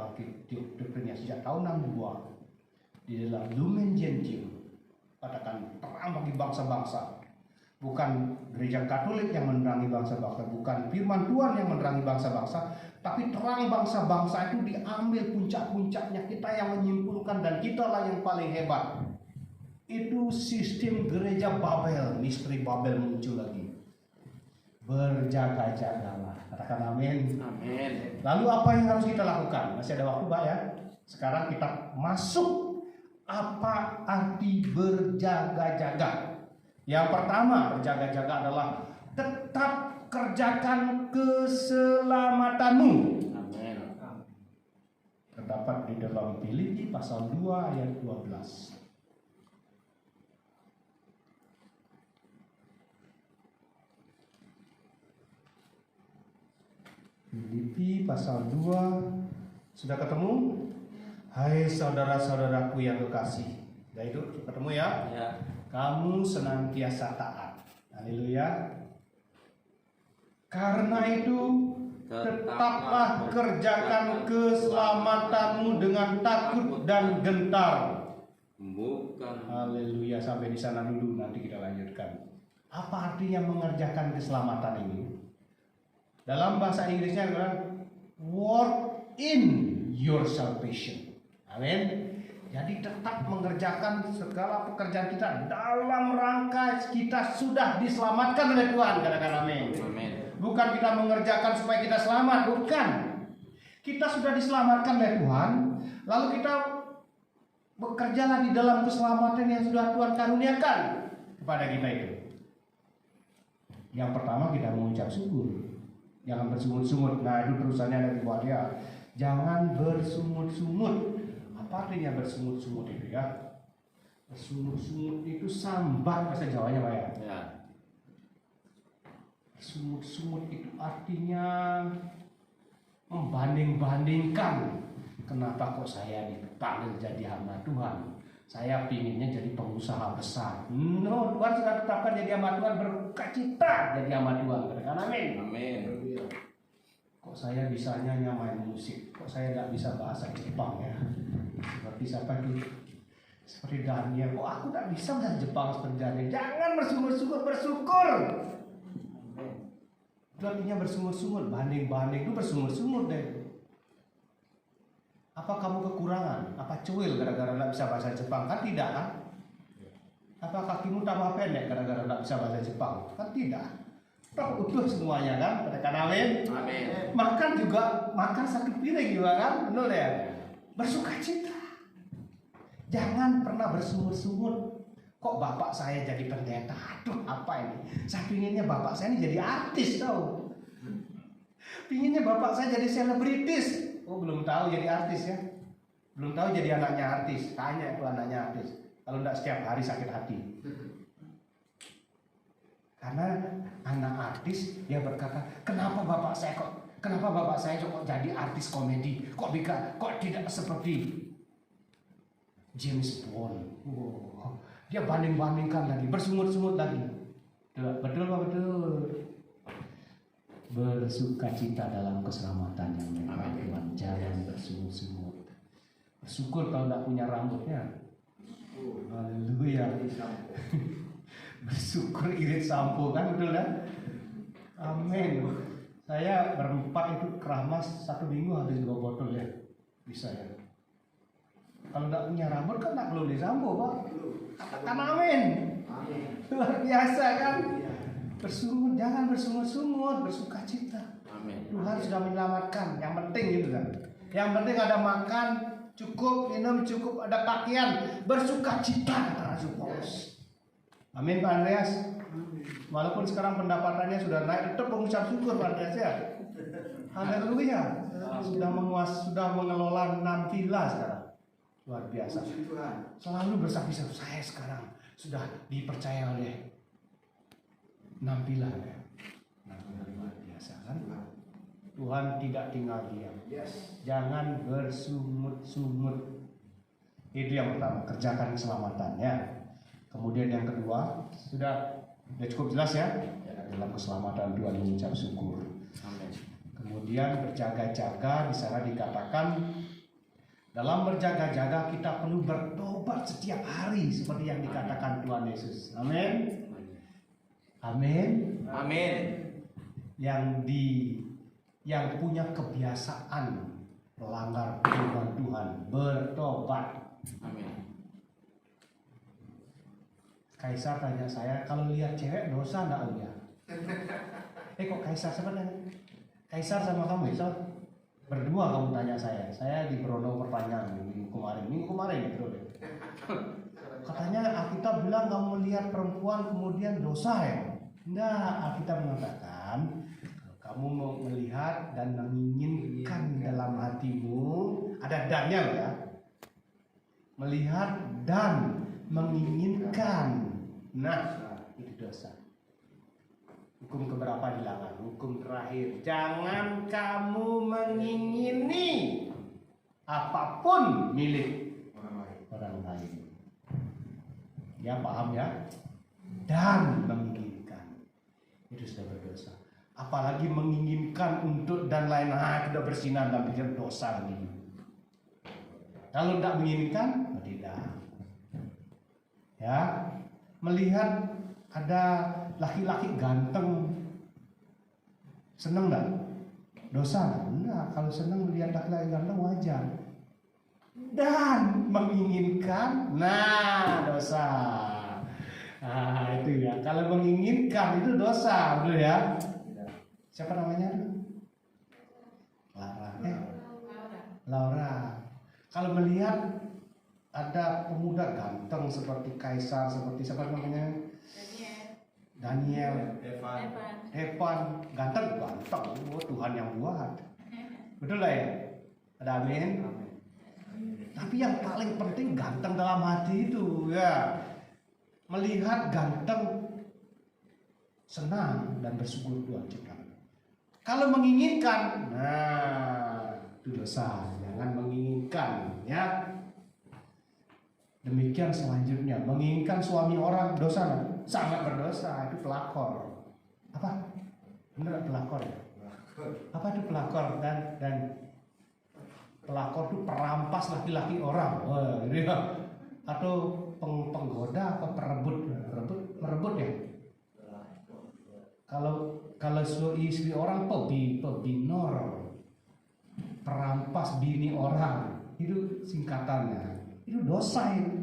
doktrinnya sejak tahun 62 di dalam Lumen Gentium, katakan terang bagi bangsa-bangsa. Bukan gereja Katolik yang menerangi bangsa-bangsa, bukan firman Tuhan yang menerangi bangsa-bangsa, tapi terang bangsa-bangsa itu diambil puncak-puncaknya, kita yang menyimpulkan dan kitalah yang paling hebat. Itu sistem gereja Babel, misteri Babel muncul lagi. Berjaga-jagalah, katakan amin. Amin. Lalu apa yang harus kita lakukan? Masih ada waktu Pak ya. Sekarang kita masuk apa arti berjaga-jaga. Yang pertama berjaga-jaga adalah tetap kerjakan keselamatanmu. Amin. Terdapat di dalam Filipi pasal 2 ayat 12. Filipi pasal 2. Sudah ketemu? Hai saudara-saudaraku yang kekasih. Sudah itu ketemu ya? Ya. Kamu senantiasa taat. Haleluya. Karena itu tetaplah kerjakan keselamatanmu dengan takut dan gentar. Bukan. Haleluya. Sampai di sana dulu, nanti kita lanjutkan. Apa artinya mengerjakan keselamatan ini? Dalam bahasa Inggrisnya adalah work in your salvation. Amin. Jadi tetap mengerjakan segala pekerjaan kita dalam rangka kita sudah diselamatkan oleh Tuhan. Katakan amin. Amin. Bukan kita mengerjakan supaya kita selamat, bukan. Kita sudah diselamatkan oleh Tuhan, lalu kita bekerjalah di dalam keselamatan yang sudah Tuhan karuniakan kepada kita itu. Yang pertama kita mengucap syukur. Jangan bersungut-sungut. Nah itu terusannya dari buat dia. Jangan bersungut-sungut. Apa artinya bersungut-sungut itu ya? Bersungut-sungut itu sambat bahasa Jawanya Pak ya. Ya. Bersungut-sungut itu artinya membanding-bandingkan. Kenapa kok saya dipanggil jadi hamba Tuhan? Saya pinginnya jadi pengusaha besar. No, Tuhan sudah tetapkan jadi hamba Tuhan, berkacita jadi hamba Tuhan. Katakan amin. Amin. Kok saya bisanya hanya main musik? Kok saya nggak bisa bahasa Jepang ya? Seperti siapa itu? Seperti Daniel. Kok aku tak bisa bahasa Jepang seperti Daniel? Jangan bersungut-sungut, bersyukur. Itu artinya bersungut-sungut. Banding-banding itu bersungut-sungut deh. Apa kamu kekurangan? Apa cuil gara-gara nggak bisa bahasa Jepang? Kan tidak kan? Apa kakimu tambah pendek gara-gara nggak bisa bahasa Jepang? Kan tidak. Toh utuh semuanya kan, katakan amin. Amin. Makan juga, makan satu piring juga kan, betul ya? Bersukacita. Jangan pernah bersungut-sungut. Kok bapak saya jadi pendeta? Aduh, apa ini? Saya pinginnya bapak saya ini jadi artis tau. Pinginnya bapak saya jadi selebritis. Oh, belum tahu jadi artis ya. Belum tahu jadi anaknya artis. Tanya itu anaknya artis. Kalau enggak setiap hari sakit hati. Karena anak artis dia berkata, kenapa bapak saya kok jadi artis komedi? Kok tidak seperti James Bond? Oh, dia banding-bandingkan lagi, bersungut-sungut lagi. Betul Pak, betul. Bersukacita dalam keselamatan yang memang Tuhan, jangan bersungut-sungut. Bersyukur kalau tidak punya rambutnya. Haleluya. Bersyukur irit sampo kan, betul kan? Amin. Saya berempat itu keramas 1 minggu habis 2 botol ya. Bisa ya. Kalau tidak punya rambut kan tidak perlu disampo Pak. Katakan amin. Luar biasa kan? Bersungut, jangan bersungut-sungut, bersukacita. Amin. Tuhan sudah menyelamatkan. Yang penting itu kan. Yang penting ada makan, cukup minum, cukup ada pakaian, bersukacita kata Rasul Paulus. Amin Pak Andreas. Walaupun sekarang pendapatannya sudah naik, tetap mengucap syukur Pak Andreas ya. Haleluya. Sudah mengelola 6 villa sekarang. Luar biasa. Selalu bersaksi-saksi, saya sekarang sudah dipercaya oleh 6 villa ya. Luar biasa kan? Tuhan tidak tinggal diam. Jangan bersungut-sungut. Itu yang pertama, kerjakan keselamatannya. Kemudian yang kedua, sudah cukup jelas ya, dalam keselamatan Tuhan mengucap syukur. Amin. Kemudian berjaga-jaga, di sana dikatakan dalam berjaga-jaga kita perlu bertobat setiap hari seperti yang dikatakan Tuhan Yesus. Amin. Amin. Amin. Yang punya kebiasaan melanggar firman Tuhan bertobat. Amin. Kaisar tanya saya, kalau lihat cewek dosa enggak Uya? Kok Kaisar sebenarnya? Kaisar sama kamu ya? Berdua kamu tanya saya di Brono pertanyaan minggu kemarin gitu deh. Katanya Alkitab bilang kamu lihat perempuan kemudian dosa ya? Enggak, Alkitab mengatakan kamu mau melihat dan menginginkan dalam hatimu, ada dannya loh ya. Melihat dan menginginkan. Nah, itu dosa. Hukum keberapa dilarang? Hukum terakhir. Jangan kamu mengingini apapun milik orang lain. Ya, paham ya? Dan menginginkan. Itu sudah berdosa. Apalagi menginginkan untuk dan lain sudah bersinar dan pikir dosa lagi. Kalau tidak menginginkan, tidak. Ya, melihat ada laki-laki ganteng, seneng nggak? Dosa nggak? Enggak. Kalau seneng melihat laki-laki ganteng wajar. Dan menginginkan, nah dosa. Nah itu ya. Kalau menginginkan itu dosa, betul ya? Siapa namanya? Laura. Kalau melihat ada pemuda ganteng seperti Kaisar, seperti siapa namanya? Daniel. Evan. Ganteng. Oh, Tuhan yang buat. Betul lah ya? Ada amin? Tapi yang paling penting ganteng dalam hati itu ya. Melihat ganteng senang dan bersyukur Tuhan ciptakan. Kalau menginginkan, nah itu dosa. Jangan menginginkan ya. Demikian selanjutnya, menginginkan suami orang dosa nggak? Sangat berdosa, itu pelakor. Apa? Benar pelakor ya? Apa itu pelakor? Dan pelakor itu perampas laki-laki orang. Wah, gitu ya. Atau penggoda atau merebut ya? Kalau istri orang pebinor, perampas bini orang, itu singkatannya. Itu dosa itu.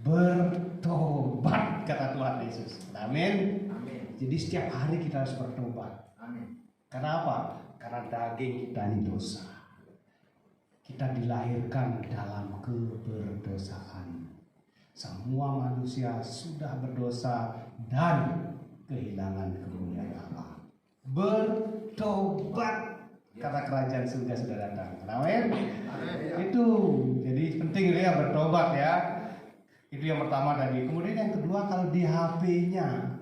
bertobat, kata Tuhan Yesus. Amin. Amin. Jadi setiap hari kita harus bertobat. Amin. Kenapa? Karena daging kita ini dosa. Kita dilahirkan dalam keberdosaan. Semua manusia sudah berdosa dan kehilangan kemuliaan Allah. Bertobat, kata kerajaan surga sudah datang. Amin. Itu jadi penting ya bertobat ya. Itu yang pertama tadi. Kemudian yang kedua, kalau di HP-nya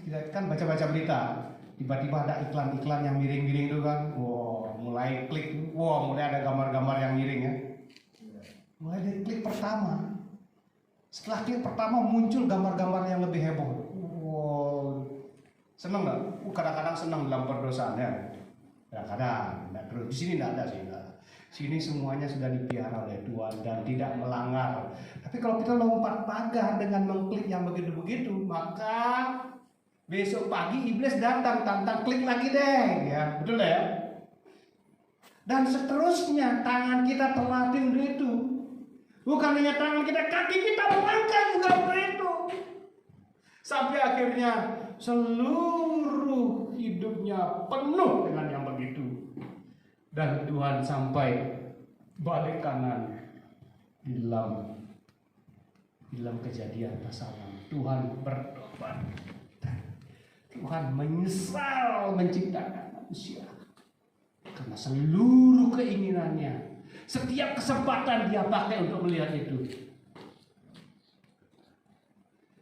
kita kan baca-baca berita, tiba-tiba ada iklan-iklan yang miring-miring itu kan. Wow, mulai klik, mulai ada gambar-gambar yang miring ya. Mulai dari klik pertama. Setelah klik pertama muncul gambar-gambar yang lebih heboh. Wow, seneng nggak? Kadang-kadang seneng dalam perdosaan ya. Kadang-kadang, nggak terus. Di sini nggak ada sih. Sini semuanya sudah dipelihara oleh Tuhan dan tidak melanggar. Tapi kalau kita lompat pagar dengan mengklik yang begitu-begitu, maka besok pagi iblis datang tantang klik lagi deh, ya betul ya. Dan seterusnya tangan kita terlatih untuk itu. Bukan hanya tangan kita, kaki kita melangkah juga untuk itu. Sampai akhirnya seluruh hidupnya penuh dengan yang begitu. Dan Tuhan sampai balik kanan di dalam Kejadian pasal 6. Tuhan bertobat. Tuhan menyesal menciptakan manusia. Karena seluruh keinginannya, setiap kesempatan dia pakai untuk melihat itu.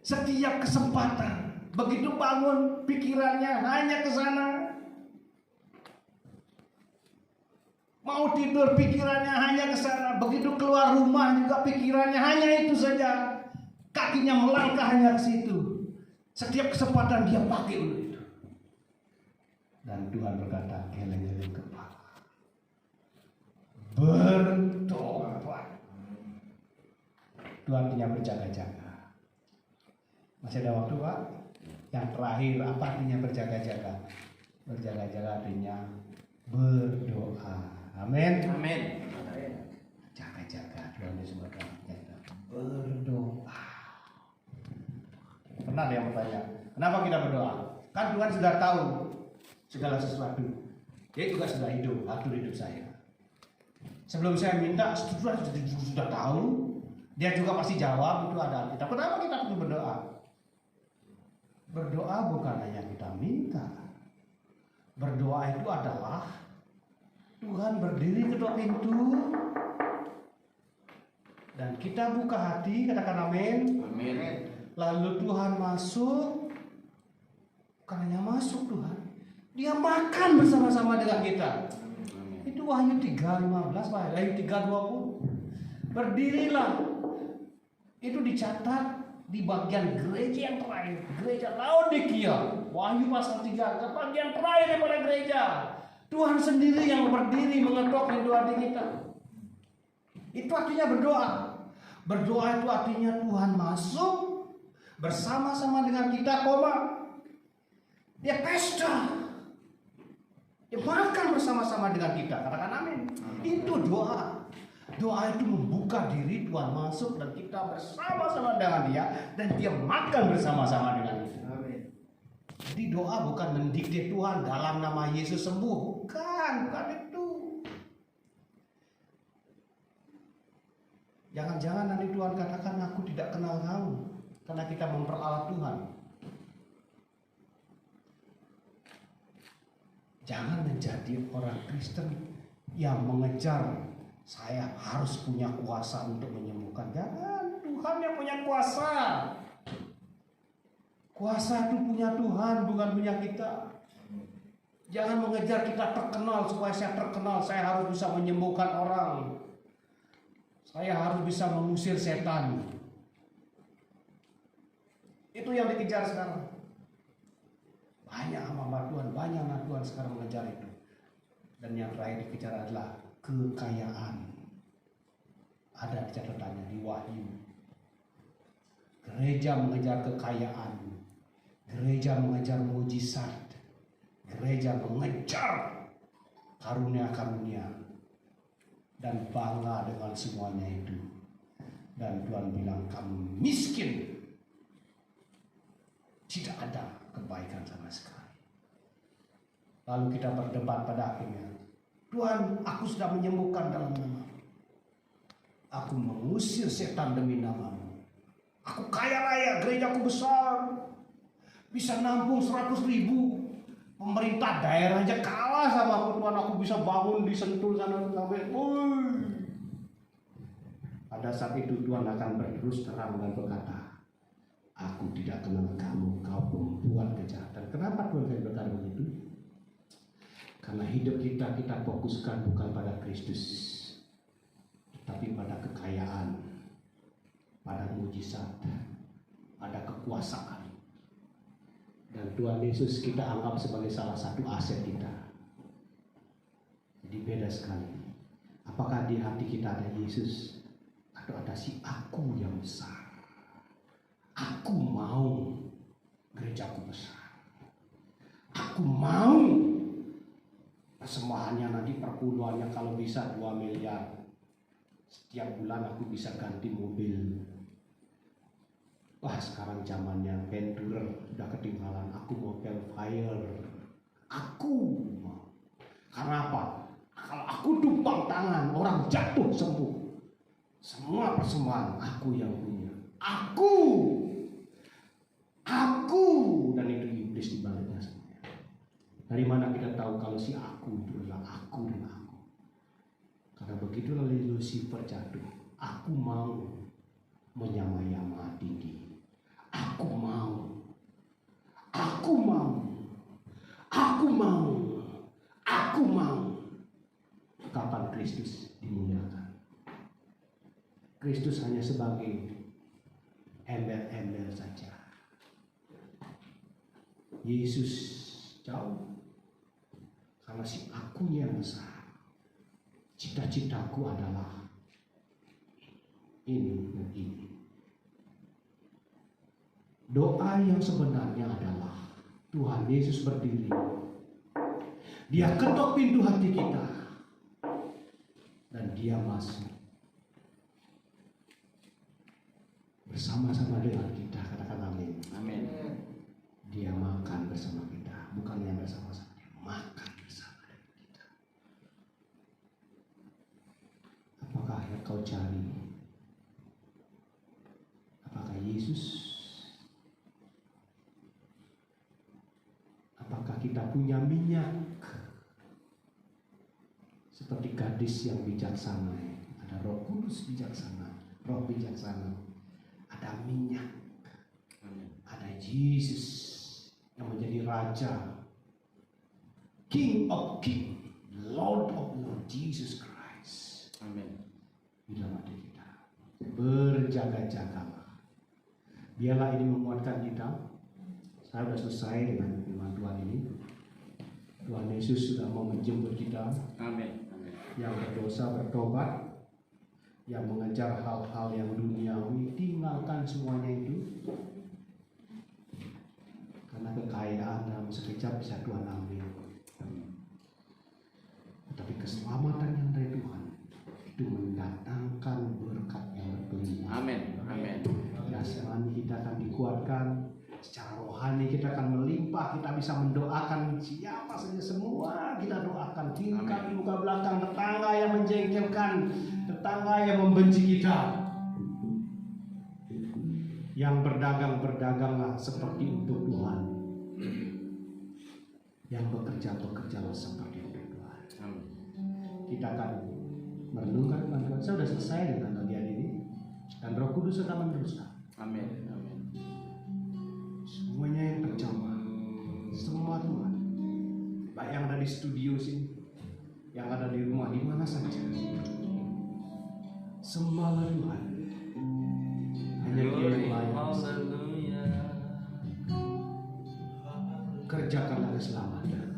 Setiap kesempatan, begitu bangun pikirannya hanya ke sana. Mau tidur pikirannya hanya ke sana. Begitu keluar rumah juga pikirannya hanya itu saja. Kakinya melangkah hanya ke situ. Setiap kesempatan dia pakai untuk itu. Dan Tuhan berkata, geleng-geleng kepala. Bertobat. Itu artinya berjaga-jaga. Masih ada waktu, Pak? Yang terakhir, apa artinya berjaga-jaga? Berjaga-jaga artinya berdoa. Amin. Amin. Jaga-jaga, Tuhan Yesus berkata, berdoa. Pernah ada yang bertanya, kenapa kita berdoa? Kan Tuhan sudah tahu segala sesuatu. Dia juga sudah atur hidup saya. Sebelum saya minta, Tuhan sudah tahu. Dia juga pasti jawab, itu ada Alkitab. Kenapa kita perlu berdoa? Berdoa bukan hanya kita minta. Berdoa itu adalah Tuhan berdiri ketok pintu dan kita buka hati, katakan amin. Amin. Lalu Tuhan masuk, bukan hanya masuk Tuhan, dia makan bersama-sama dengan kita. Itu Wahyu 3:15, Wahyu 3:20. Berdirilah. Itu dicatat di bagian gereja yang terakhir, gereja Laodikia. Wahyu pasal 3, ke bagian terakhir daripada gereja. Tuhan sendiri yang berdiri mengetok pintu hati kita. Itu artinya berdoa. Berdoa itu artinya Tuhan masuk bersama-sama dengan kita, dia pesta. Dia makan bersama-sama dengan kita. Katakan amin. Itu doa. Doa itu membuka diri, Tuhan masuk dan kita bersama-sama dengan dia dan dia makan bersama-sama dengan kita. Jadi doa bukan mendikte Tuhan dalam nama Yesus sembuh. Bukan itu. Jangan-jangan nanti Tuhan katakan aku tidak kenal kamu. Karena kita memperalat Tuhan. Jangan menjadi orang Kristen yang mengejar saya harus punya kuasa untuk menyembuhkan. Jangan, Tuhan yang punya kuasa. Kuasa itu punya Tuhan, bukan punya kita. Jangan mengejar kita terkenal, supaya saya terkenal, saya harus bisa menyembuhkan orang. Saya harus bisa mengusir setan. Itu yang dikejar sekarang. Banyak hamba Tuhan, banyak anak Tuhan sekarang mengejar itu. Dan yang terakhir dikejar adalah kekayaan. Ada catatannya di Wahyu. Gereja mengejar kekayaan. Gereja mengejar mujizat. Gereja mengejar karunia-karunia dan bangga dengan semuanya itu. Dan Tuhan bilang kamu miskin. Tidak ada kebaikan sama sekali. Lalu kita berdebat pada akhirnya. Tuhan, aku sudah menyembuhkan dalam nama-Mu. Aku mengusir setan demi nama-Mu. Aku kaya raya, gerejaku besar. Bisa nampung 100.000. Pemerintah daerah aja kalah sama aku. Tuhan, aku bisa bangun di Sentul sana sampai. Pada saat itu Tuhan akan berterus terang dan berkata, aku tidak kenal kamu, kau pembuat kejahatan. Kenapa Tuhan saya berkata begitu? Karena hidup kita fokuskan bukan pada Kristus, tetapi pada kekayaan, pada mujizat, pada kekuasaan. Dan Tuhan Yesus kita anggap sebagai salah satu aset kita. Jadi beda sekali. Apakah di hati kita ada Yesus atau ada si aku yang besar? Aku mau gerejaku besar. Aku mau persembahannya nanti perpuluhannya kalau bisa 2 miliar. Setiap bulan aku bisa ganti mobil. Wah, sekarang zamannya Venturer udah ketinggalan. Aku mau Velfire. Aku mau. Karena apa? Kalau aku tumpang tangan, orang jatuh sembuh. Semua persembahan aku yang punya. Aku, dan itu iblis di baliknya semuanya. Dari mana kita tahu kalau si aku itu adalah aku dan aku? Karena begitu lalu Lucifer jatuh, aku mau menyamai-nyamai tinggi. Aku mau. Kapan Kristus dimuliakan? Kristus hanya sebagai embel-embel saja. Yesus jauh. Karena si akunya yang besar. Cita-citaku adalah ini dan ini. Doa yang sebenarnya adalah Tuhan Yesus berdiri. Dia ketok pintu hati kita. Dan dia masuk. Bersama-sama dengan kita, katakan amin. Amin. Dia makan bersama kita, bukan yang bersama-sama, dia makan bersama dengan kita. Apakah yang kau cari? Apakah Yesus? Apakah kita punya minyak? Seperti gadis yang bijaksana, ada Roh Kudus bijaksana, Roh bijaksana, ada minyak, ada Yesus yang menjadi Raja, King of King, Lord of Lord, Jesus Christ. Amin. Di dalam hati kita, berjaga-jagalah. Biarlah ini menguatkan kita. Saya sudah selesai dengan firman Tuhan ini. Tuhan Yesus sudah mau menjemput kita. Amin. Yang berdosa bertobat, yang mengejar hal-hal yang duniawi, tinggalkan semuanya itu. Karena kekayaan dalam sekejap bisa Tuhan ambil. Tetapi keselamatan yang dari Tuhan itu mendatangkan berkat yang berkelimpahan. Amin. Amin. Jasmani kita akan dikuatkan, secara rohani kita akan melimpah, kita bisa mendoakan siapa saja, semua kita doakan, tingkat luka belakang, tetangga yang menjengkelkan, tetangga yang membenci kita. Yang berdagang-berdaganglah seperti untuk Tuhan, yang bekerja-bekerjalah seperti untuk Tuhan. Amin. Kita akan merenungkan firman Tuhan. Saya sudah selesai dengan bagian ini, dan Roh Kudus akan meneruskan. Amin. Amin. Semuanya yang terjamah, semua Tuhan, baik yang ada di studio sini, yang ada di rumah, di mana saja, sembahlah Tuhan. Hanya Dia yang layak. Kerjakanlah keselamatan.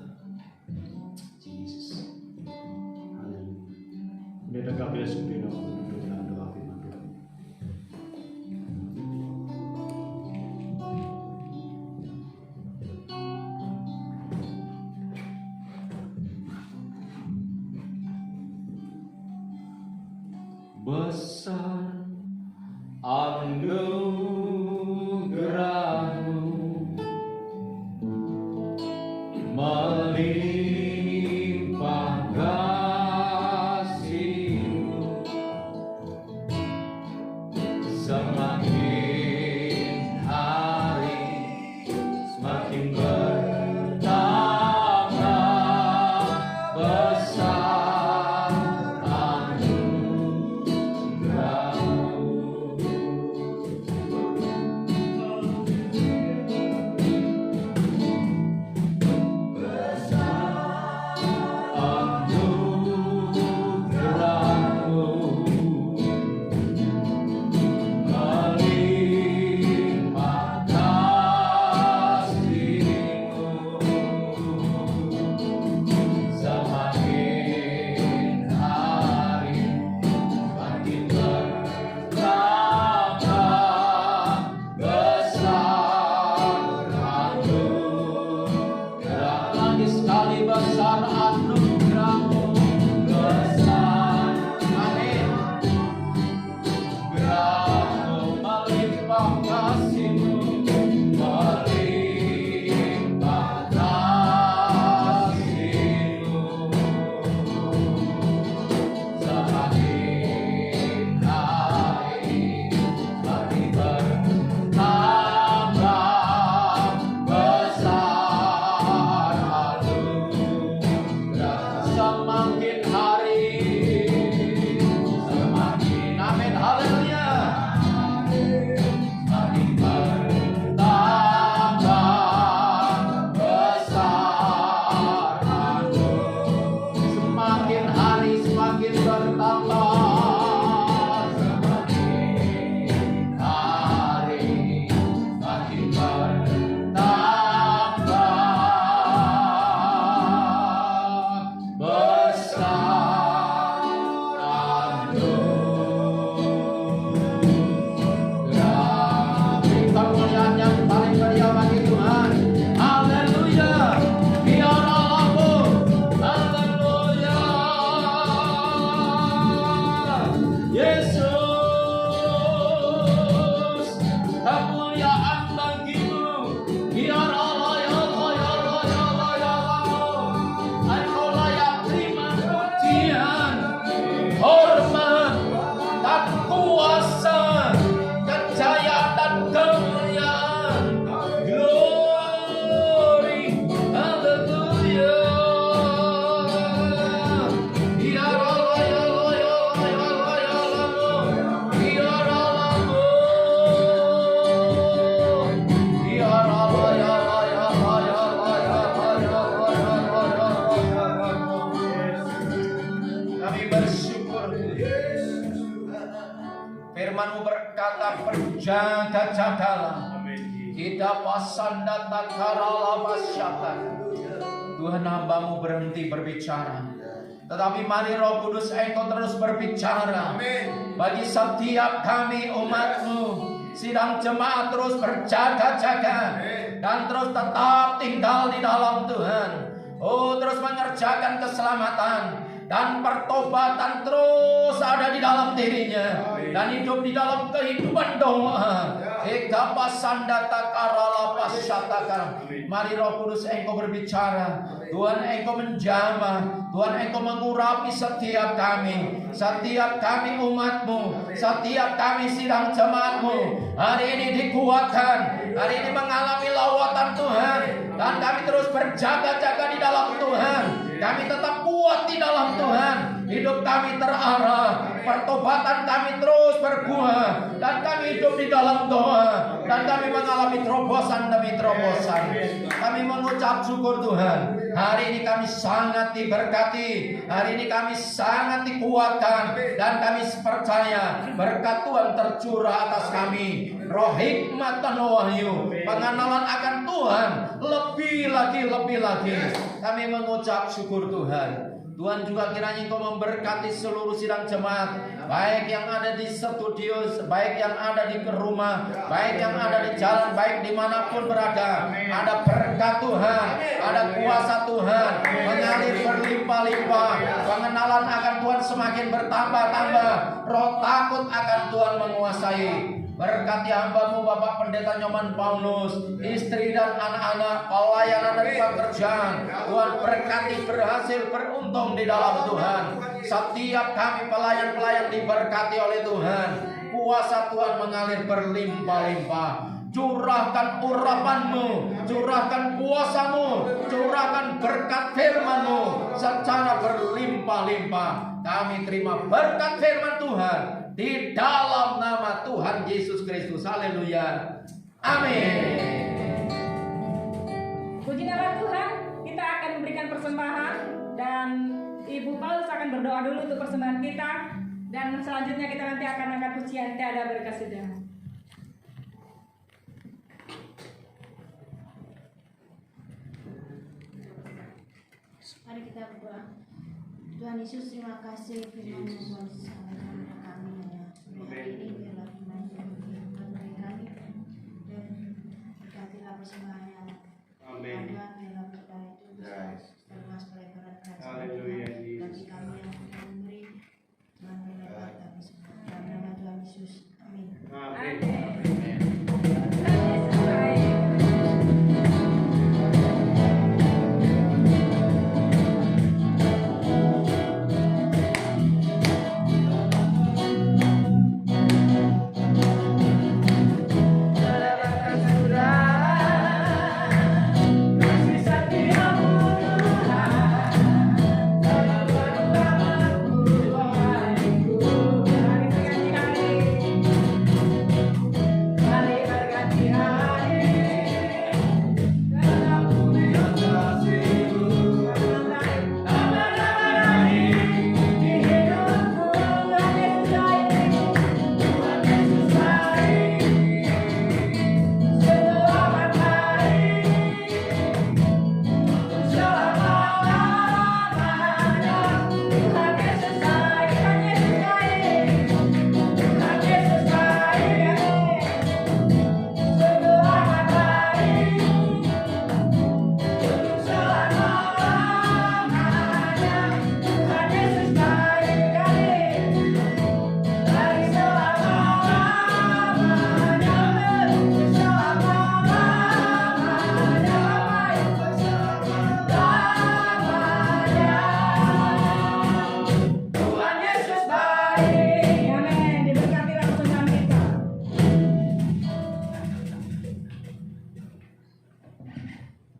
Jesus. Haleluya. Pendeta Gabriel Supino menuntut dalam doa firman Tuhan. Besar anugerah-Mu melimpah kasih-Mu, semakin hari semakin bertambah besar Firman-Mu berkata, berjaga-jagalah. Kita pasanda takarala pasyata. Tuhan, hamba-Mu berhenti berbicara, tetapi mari Roh Kudus Engkau terus berbicara. Bagi setiap kami umat-Mu, sidang jemaat terus berjaga-jaga dan terus tetap tinggal di dalam Tuhan. Oh, terus mengerjakan keselamatan dan pertobatan terus ada di dalam dirinya dan hidup di dalam kehidupan doa. Eka pasandata karala pasyataka. Mari Roh Kudus Engkau berbicara. Tuhan, Engkau menjamah. Tuhan, Engkau mengurapi setiap kami umat-Mu, setiap kami sidang jemaat-Mu. Hari ini dikuatkan, hari ini mengalami lawatan Tuhan, dan kami terus berjaga-jaga di dalam Tuhan. Kami tetap kuat di dalam Tuhan. Hidup kami terarah, pertobatan kami terus berbuah, dan kami hidup di dalam doa, dan kami mengalami terobosan demi terobosan. Kami mengucap syukur Tuhan. Hari ini kami sangat diberkati, hari ini kami sangat dikuatkan, dan kami percaya berkat Tuhan tercurah atas kami. Roh hikmat dan wahyu, pengenalan akan Tuhan lebih lagi. Kami mengucap syukur Tuhan. Tuhan juga kiranya Engkau memberkati seluruh sidang jemaat, baik yang ada di studio, baik yang ada di rumah, baik yang ada di jalan, baik dimanapun berada. Ada berkat Tuhan, ada kuasa Tuhan mengalir berlimpah-limpah. Pengenalan akan Tuhan semakin bertambah-tambah. Roh takut akan Tuhan menguasai. Berkati hamba-Mu Bapak Pendeta Nyoman Paulus, istri dan anak-anak, pelayanan dan pekerjaan. Tuhan berkati berhasil beruntung di dalam Tuhan. Setiap kami pelayan-pelayan diberkati oleh Tuhan. Kuasa Tuhan mengalir berlimpah-limpah. Curahkan urapan-Mu, curahkan kuasa-Mu, curahkan berkat firman-Mu secara berlimpah-limpah. Kami terima berkat firman Tuhan di dalam nama Tuhan Yesus Kristus. Haleluya. Amin. Puji nama Tuhan. Kita akan memberikan persembahan dan Ibu Paulus akan berdoa dulu untuk persembahan kita, dan selanjutnya kita nanti akan angkat pujian tiada berkesudahan. Mari kita berdoa. Tuhan Yesus, terima kasih firman-Mu Tuhan disampaikan kepada kami ya. Hari ini biarlah firman Tuhan bagi kami dan berkatilah persembahannya. Amin. Tuhan biarlah berkata itu bisa terluas melebar kerajaan Haleluya, Tuhan. Bagi kami yang akan memberi, Tuhan melebar kami semua. Dalam nama Tuhan Yesus. Amin. Amin. Tuhan Yesus baik.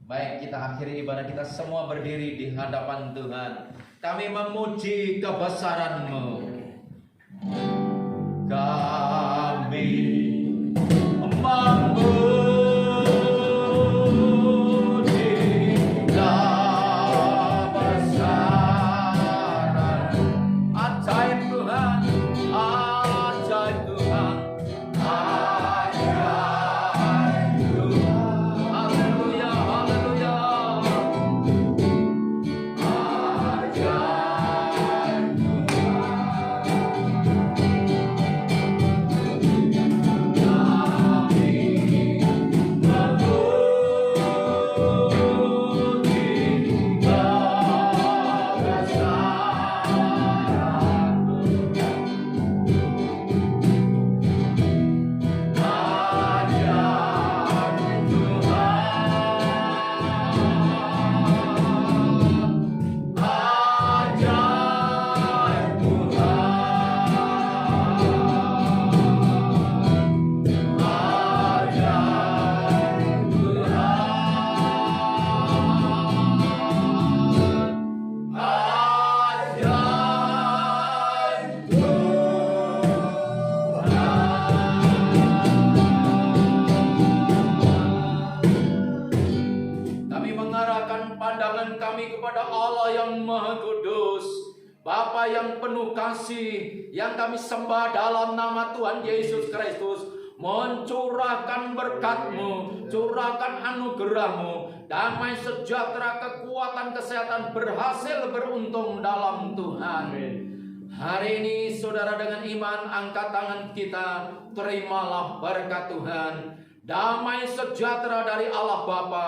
Baik, kita akhiri ibadah kita semua berdiri di hadapan Tuhan. Kami memuji kebesaran-Mu. Kami memuji kebesaran. Ajaib Tuhan, ajaib Tuhan, ajaib Tuhan. Haleluya, haleluya. Ajaib Kami mengarahkan pandangan kami kepada Allah yang Maha Kudus, Bapa yang penuh kasih, yang kami sembah dalam nama Tuhan Yesus Kristus. Mencurahkan berkat-Mu, curahkan anugerah-Mu, damai sejahtera, kekuatan, kesehatan, berhasil beruntung dalam Tuhan. Hari ini saudara dengan iman angkat tangan kita, terimalah berkat Tuhan. damai sejahtera dari Allah Bapa,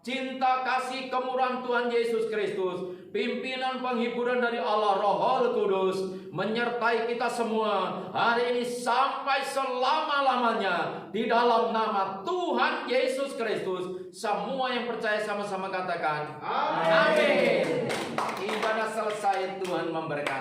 cinta kasih kemurahan Tuhan Yesus Kristus, pimpinan penghiburan dari Allah Roh Kudus menyertai kita semua hari ini sampai selama-lamanya di dalam nama Tuhan Yesus Kristus. Semua yang percaya sama-sama katakan amin. Ibadah selesai, Tuhan memberkati.